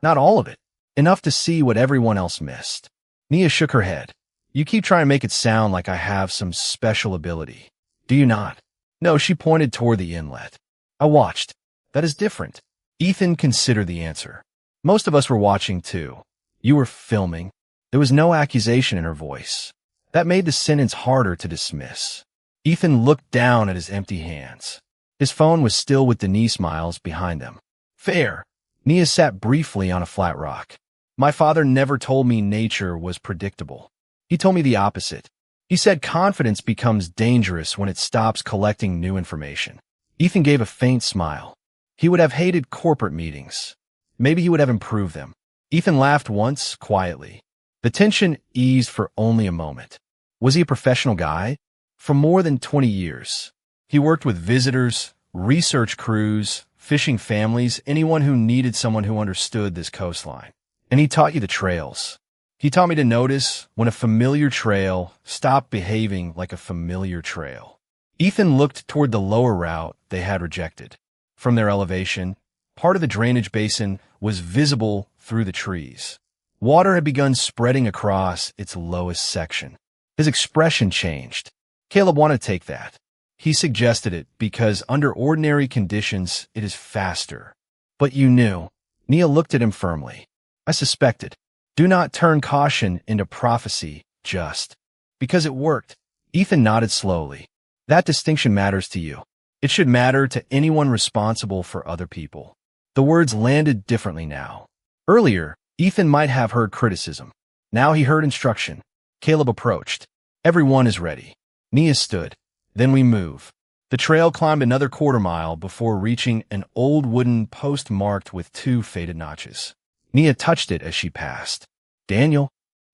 Not all of it. Enough to see what everyone else missed. Nia shook her head. You keep trying to make it sound like I have some special ability. Do you not? No, she pointed toward the inlet. I watched. That is different. Ethan considered the answer. Most of us were watching too. You were filming. There was no accusation in her voice. That made the sentence harder to dismiss. Ethan looked down at his empty hands. His phone was still with Denise Miles behind them. Fair. Nia sat briefly on a flat rock. My father never told me nature was predictable. He told me the opposite. He said confidence becomes dangerous when it stops collecting new information. Ethan gave a faint smile. He would have hated corporate meetings. Maybe he would have improved them. Ethan laughed once, quietly. The tension eased for only a moment. Was he a professional guide? For more than 20 years. He worked with visitors, research crews, fishing families, anyone who needed someone who understood this coastline. And he taught you the trails. He taught me to notice when a familiar trail stopped behaving like a familiar trail. Ethan looked toward the lower route they had rejected. From their elevation, part of the drainage basin was visible through the trees. Water had begun spreading across its lowest section. His expression changed. Caleb wanted to take that. He suggested it because under ordinary conditions, it is faster. But you knew. Nia looked at him firmly. I suspected. Do not turn caution into prophecy, just. Because it worked. Ethan nodded slowly. That distinction matters to you. It should matter to anyone responsible for other people. The words landed differently now. Earlier, Ethan might have heard criticism. Now he heard instruction. Caleb approached. Everyone is ready. Nia stood. Then we move. The trail climbed another quarter-mile before reaching an old wooden post marked with 2 faded notches. Nia touched it as she passed. Daniel?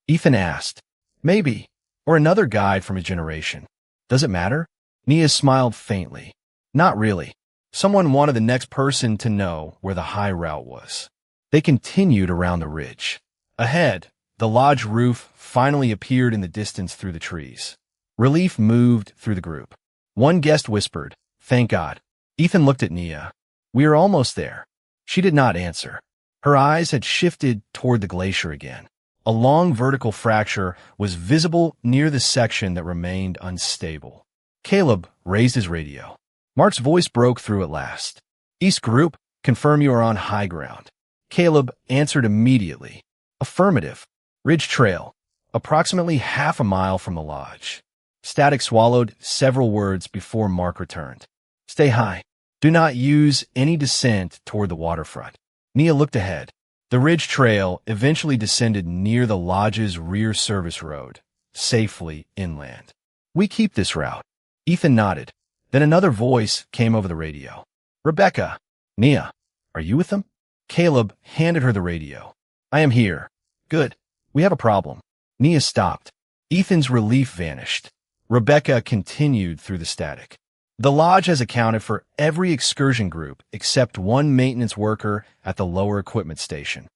Ethan asked. Maybe. Or another guide from his generation. Does it matter? Nia smiled faintly. Not really. Someone wanted the next person to know where the high route was. They continued around the ridge. Ahead, the lodge roof finally appeared in the distance through the trees. Relief moved through the group. One guest whispered, "Thank God." Ethan looked at Nia. "We are almost there." She did not answer. Her eyes had shifted toward the glacier again. A long vertical fracture was visible near the section that remained unstable. Caleb raised his radio. Mark's voice broke through at last. "East Group, confirm you are on high ground." Caleb answered immediately. "Affirmative. Ridge Trail, approximately half a mile from the lodge." Static swallowed several words before Mark returned. "Stay high. Do not use any descent toward the waterfront." Nia looked ahead. The ridge trail eventually descended near the lodge's rear service road, safely inland. "We keep this route." Ethan nodded. Then another voice came over the radio. "Rebecca." "Nia, are you with them?" Caleb handed her the radio. "I am here." "Good. We have a problem." Nia stopped. Ethan's relief vanished. Rebecca continued through the static. "The lodge has accounted for every excursion group except one maintenance worker at the lower equipment station."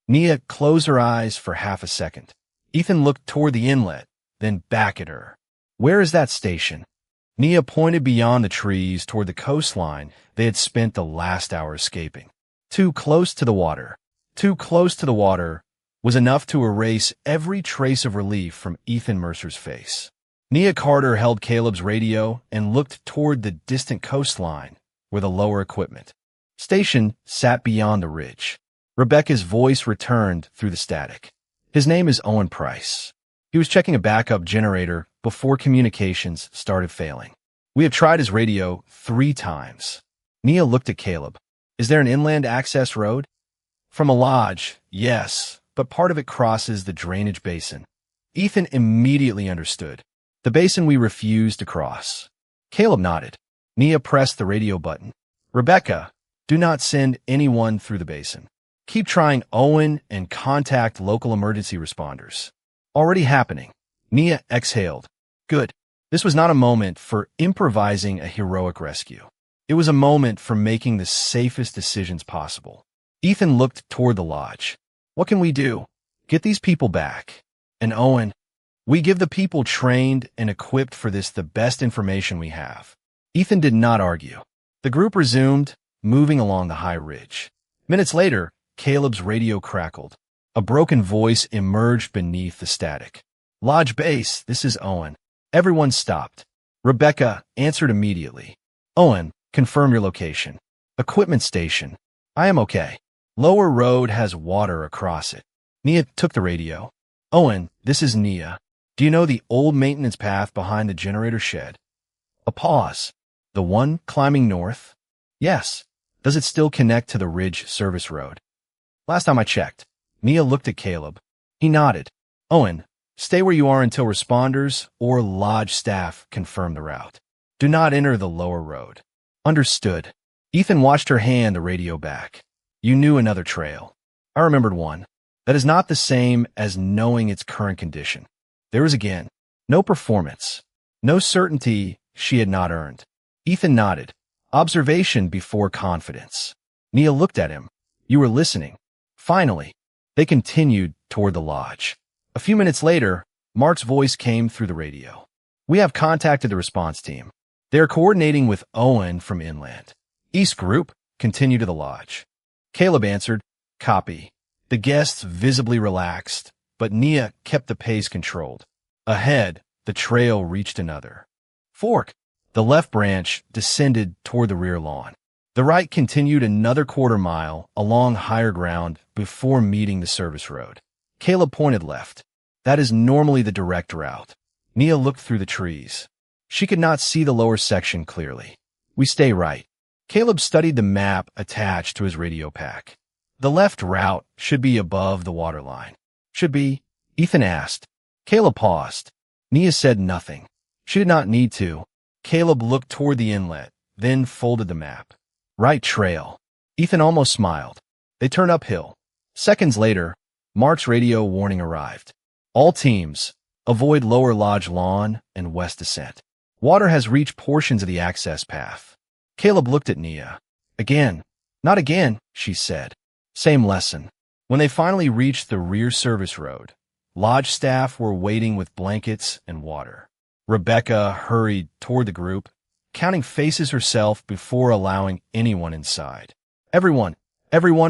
Nia closed her eyes for half a second. Ethan looked toward the inlet, then back at her. "Where is that station?" Nia pointed beyond the trees toward the coastline they had spent the last hour escaping. Too close to the water. Too close to the water was enough to erase every trace of relief from Ethan Mercer's face. Nia Carter held Caleb's radio and looked toward the distant coastline where the lower equipment station sat beyond the ridge. Rebecca's voice returned through the static. "His name is Owen Price. He was checking a backup generator before communications started failing. We have tried his radio 3 times." Nia looked at Caleb. "Is there an inland access road?" "From a lodge, yes, but part of it crosses the drainage basin." Ethan immediately understood. "The basin we refused to cross." Caleb nodded. Nia pressed the radio button. "Rebecca, do not send anyone through the basin. Keep trying Owen and contact local emergency responders." "Already happening." Nia exhaled. "Good." This was not a moment for improvising a heroic rescue. It was a moment for making the safest decisions possible. Ethan looked toward the lodge. "What can we do?" "Get these people back." "And Owen?" "We give the people trained and equipped for this the best information we have." Ethan did not argue. The group resumed, moving along the high ridge. Minutes later, Caleb's radio crackled. A broken voice emerged beneath the static. "Lodge base, this is Owen." Everyone stopped. Rebecca answered immediately. "Owen, confirm your location." "Equipment station." "I am okay. Lower road has water across it." Nia took the radio. "Owen, this is Nia. Do you know the old maintenance path behind the generator shed?" A pause. "The one climbing north?" "Yes." "Does it still connect to the Ridge service road?" "Last time I checked." Nia looked at Caleb. He nodded. "Owen, stay where you are until responders or lodge staff confirm the route. Do not enter the lower road." "Understood." Ethan watched her hand the radio back. "You knew another trail." "I remembered one." That is not the same as knowing its current condition. There was again no performance, no certainty she had not earned. Ethan nodded. Observation before confidence. Nia looked at him. You were listening. Finally, they continued toward the lodge. A few minutes later, Mark's voice came through the radio. We have contacted the response team. They are coordinating with Owen from inland. East Group, continue to the lodge. Caleb answered, copy. The guests visibly relaxed, but Nia kept the pace controlled. Ahead, the trail reached another fork. The left branch descended toward the rear lawn. The right continued another quarter-mile along higher ground before meeting the service road. Caleb pointed left. That is normally the direct route. Nia looked through the trees. She could not see the lower section clearly. We stay right. Caleb studied the map attached to his radio pack. The left route should be above the waterline. Should be? Ethan asked. Caleb paused. Nia said nothing. She did not need to. Caleb looked toward the inlet, then folded the map. Right trail. Ethan almost smiled. They turned uphill. Seconds later, Mark's radio warning arrived. All teams, avoid lower lodge lawn and west descent. Water has reached portions of the access path. Caleb looked at Nia. Again. Not again, she said. Same lesson. When they finally reached the rear service road, lodge staff were waiting with blankets and water. Rebecca hurried toward the group, counting faces herself before allowing anyone inside. Everyone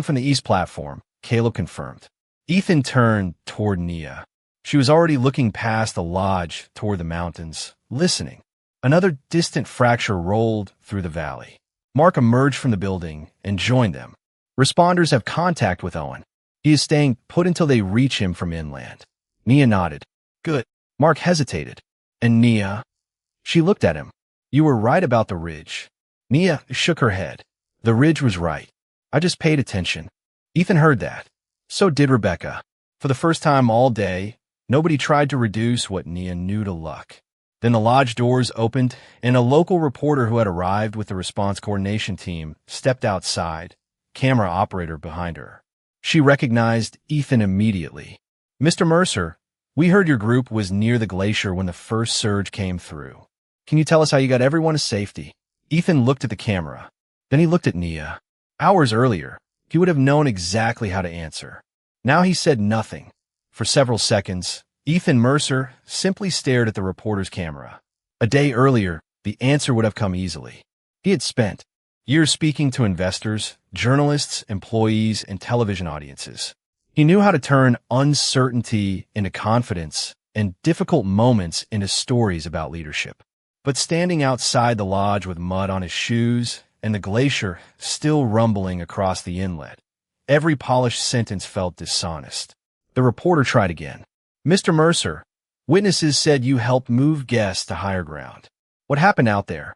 from the east platform, Caleb confirmed. Ethan turned toward Nia. She was already looking past the lodge toward the mountains, listening. Another distant fracture rolled through the valley. Mark emerged from the building and joined them. Responders have contact with Owen. He is staying put until they reach him from inland. Nia nodded. Good. Mark hesitated. And Nia? She looked at him. You were right about the ridge. Nia shook her head. The ridge was right. I just paid attention. Ethan heard that. So did Rebecca. For the first time all day, nobody tried to reduce what Nia knew to luck. Then the lodge doors opened, and a local reporter who had arrived with the response coordination team stepped outside, camera operator behind her. She recognized Ethan immediately. Mr. Mercer, we heard your group was near the glacier when the first surge came through. Can you tell us how you got everyone to safety? Ethan looked at the camera. Then he looked at Nia. Hours earlier, he would have known exactly how to answer. Now he said nothing. For several seconds, Ethan Mercer simply stared at the reporter's camera. A day earlier, the answer would have come easily. He had spent years speaking to investors, journalists, employees, and television audiences. He knew how to turn uncertainty into confidence and difficult moments into stories about leadership. But standing outside the lodge with mud on his shoes and the glacier still rumbling across the inlet, every polished sentence felt dishonest. The reporter tried again. Mr. Mercer, witnesses said you helped move guests to higher ground. What happened out there?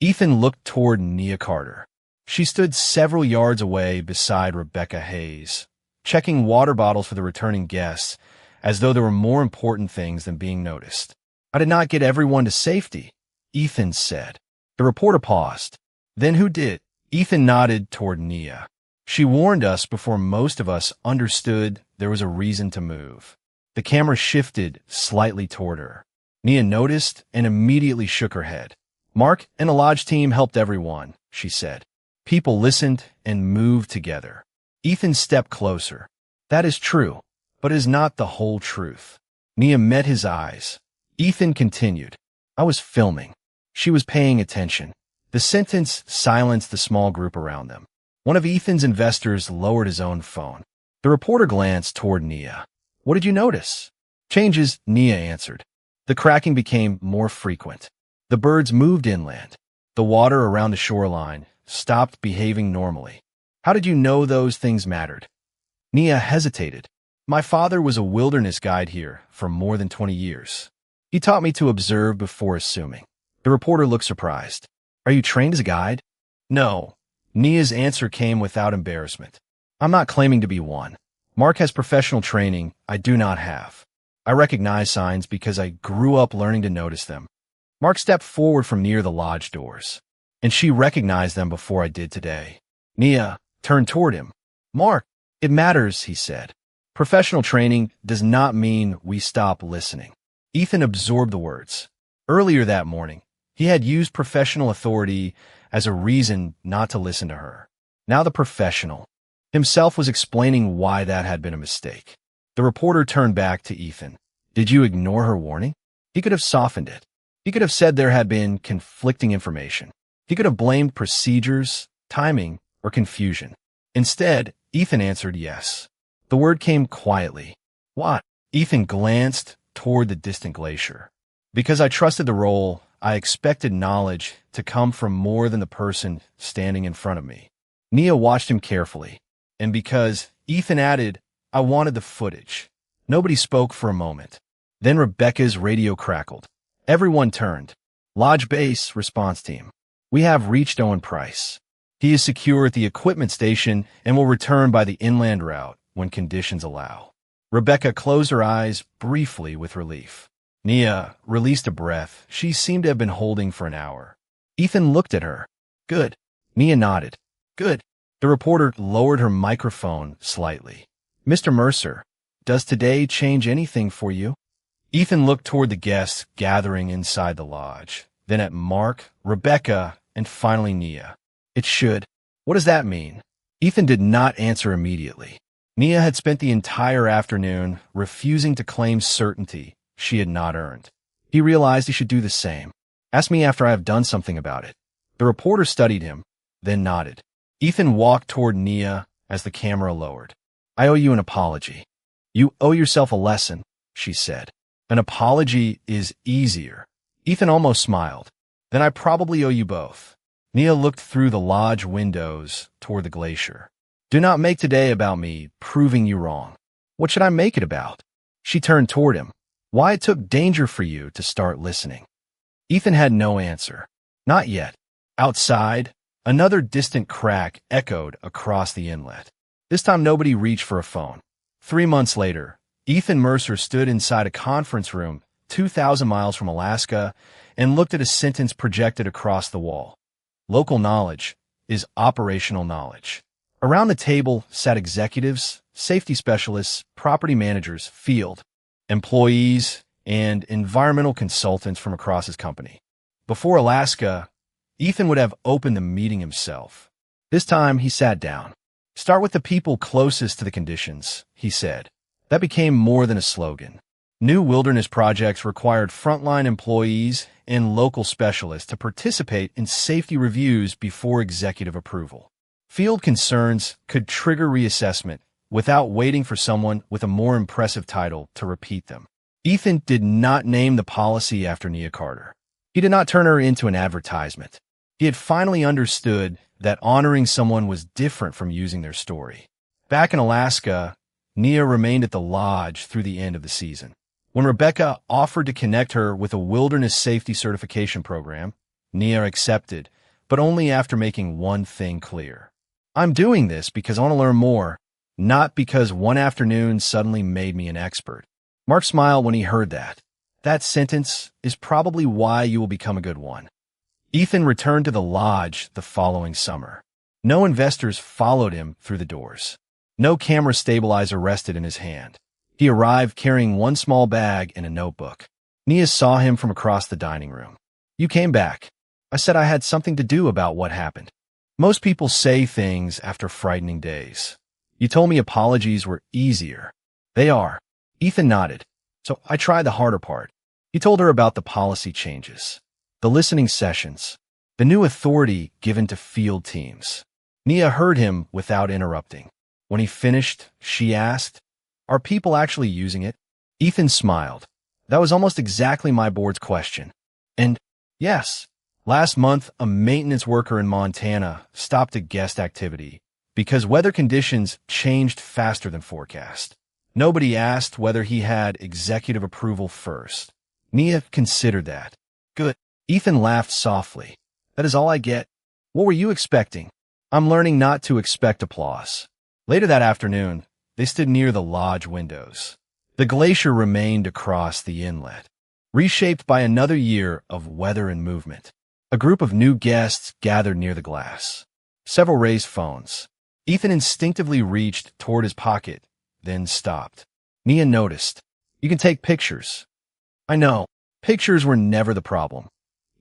Ethan looked toward Nia Carter. She stood several yards away beside Rebecca Hayes, checking water bottles for the returning guests as though there were more important things than being noticed. I did not get everyone to safety, Ethan said. The reporter paused. Then who did? Ethan nodded toward Nia. She warned us before most of us understood there was a reason to move. The camera shifted slightly toward her. Nia noticed and immediately shook her head. Mark and the lodge team helped everyone, she said. People listened and moved together. Ethan stepped closer. That is true, but it is not the whole truth. Nia met his eyes. Ethan continued. I was filming. She was paying attention. The sentence silenced the small group around them. One of Ethan's investors lowered his own phone. The reporter glanced toward Nia. What did you notice? Changes, Nia answered. The cracking became more frequent. The birds moved inland. The water around the shoreline stopped behaving normally. How did you know those things mattered? Nia hesitated. My father was a wilderness guide here for more than 20 years. He taught me to observe before assuming. The reporter looked surprised. Are you trained as a guide? No. Nia's answer came without embarrassment. I'm not claiming to be one. Mark has professional training I do not have. I recognize signs because I grew up learning to notice them. Mark stepped forward from near the lodge doors, and she recognized them before I did today. Nia turned toward him. Mark, it matters, he said. Professional training does not mean we stop listening. Ethan absorbed the words. Earlier that morning, he had used professional authority as a reason not to listen to her. Now the professional himself was explaining why that had been a mistake. The reporter turned back to Ethan. Did you ignore her warning? He could have softened it. He could have said there had been conflicting information. He could have blamed procedures, timing, or confusion. Instead, Ethan answered yes. The word came quietly. What? Ethan glanced toward the distant glacier. Because I trusted the role, I expected knowledge to come from more than the person standing in front of me. Nia watched him carefully. And because, Ethan added, I wanted the footage. Nobody spoke for a moment. Then Rebecca's radio crackled. Everyone turned. Lodge Base, response team. We have reached Owen Price. He is secure at the equipment station and will return by the inland route when conditions allow. Rebecca closed her eyes briefly with relief. Nia released a breath she seemed to have been holding for an hour. Ethan looked at her. Good. Nia nodded. Good. The reporter lowered her microphone slightly. Mr. Mercer, does today change anything for you? Ethan looked toward the guests gathering inside the lodge, then at Mark, Rebecca, and finally Nia. It should. What does that mean? Ethan did not answer immediately. Nia had spent the entire afternoon refusing to claim certainty she had not earned. He realized he should do the same. Ask me after I have done something about it. The reporter studied him, then nodded. Ethan walked toward Nia as the camera lowered. I owe you an apology. You owe yourself a lesson, she said. An apology is easier. Ethan almost smiled. Then I probably owe you both. Nia looked through the lodge windows toward the glacier. Do not make today about me proving you wrong. What should I make it about? She turned toward him. Why it took danger for you to start listening. Ethan had no answer. Not yet. Outside, another distant crack echoed across the inlet. This time nobody reached for a phone. 3 months later, Ethan Mercer stood inside a conference room 2,000 miles from Alaska and looked at a sentence projected across the wall. Local knowledge is operational knowledge. Around the table sat executives, safety specialists, property managers, field employees, and environmental consultants from across his company. Before Alaska, Ethan would have opened the meeting himself. This time, he sat down. Start with the people closest to the conditions, he said. That became more than a slogan. New wilderness projects required frontline employees and local specialists to participate in safety reviews before executive approval. Field concerns could trigger reassessment without waiting for someone with a more impressive title to repeat them. Ethan did not name the policy after Nia Carter. He did not turn her into an advertisement. He had finally understood that honoring someone was different from using their story. Back in Alaska, Nia remained at the lodge through the end of the season. When Rebecca offered to connect her with a wilderness safety certification program, Nia accepted, but only after making one thing clear. I'm doing this because I want to learn more, not because one afternoon suddenly made me an expert. Mark smiled when he heard that. That sentence is probably why you will become a good one. Ethan returned to the lodge the following summer. No investors followed him through the doors. No camera stabilizer rested in his hand. He arrived carrying one small bag and a notebook. Nia saw him from across the dining room. You came back. I said I had something to do about what happened. Most people say things after frightening days. You told me apologies were easier. They are. Ethan nodded. So I tried the harder part. He told her about the policy changes, the listening sessions, the new authority given to field teams. Nia heard him without interrupting. When he finished, she asked, are people actually using it? Ethan smiled. That was almost exactly my board's question. And yes, last month, a maintenance worker in Montana stopped a guest activity because weather conditions changed faster than forecast. Nobody asked whether he had executive approval first. Nia considered that. Good. Ethan laughed softly. That is all I get. What were you expecting? I'm learning not to expect applause. Later that afternoon, they stood near the lodge windows. The glacier remained across the inlet, reshaped by another year of weather and movement. A group of new guests gathered near the glass. Several raised phones. Ethan instinctively reached toward his pocket, then stopped. Nia noticed. You can take pictures. I know. Pictures were never the problem.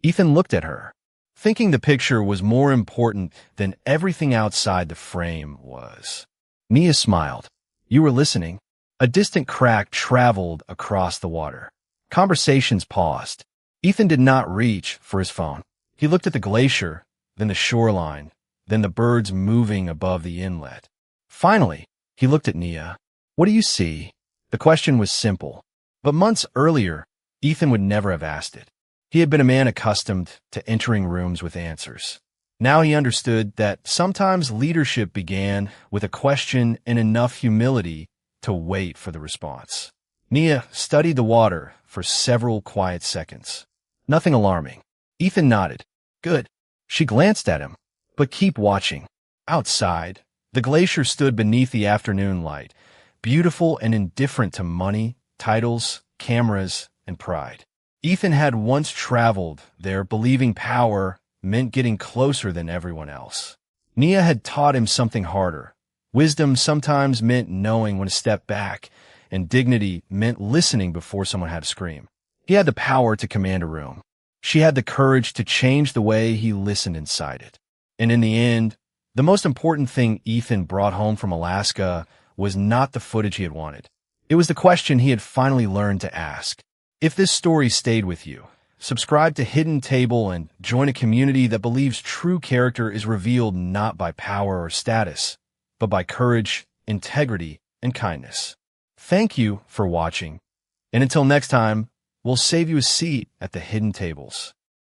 Ethan looked at her, thinking the picture was more important than everything outside the frame was. Nia smiled. You were listening. A distant crack traveled across the water. Conversations paused. Ethan did not reach for his phone. He looked at the glacier, then the shoreline, then the birds moving above the inlet. Finally, he looked at Nia. What do you see? The question was simple, but months earlier, Ethan would never have asked it. He had been a man accustomed to entering rooms with answers. Now he understood that sometimes leadership began with a question and enough humility to wait for the response. Nia studied the water for several quiet seconds. Nothing alarming. Ethan nodded. Good. She glanced at him. But keep watching. Outside, the glacier stood beneath the afternoon light, beautiful and indifferent to money, titles, cameras, and pride. Ethan had once traveled there believing power meant getting closer than everyone else. Nia had taught him something harder. Wisdom sometimes meant knowing when to step back, and dignity meant listening before someone had to scream. He had the power to command a room. She had the courage to change the way he listened inside it. And in the end, the most important thing Ethan brought home from Alaska was not the footage he had wanted. It was the question he had finally learned to ask. If this story stayed with you, subscribe to Hidden Table and join a community that believes true character is revealed not by power or status, but by courage, integrity, and kindness. Thank you for watching, and until next time, we'll save you a seat at the Hidden Tables.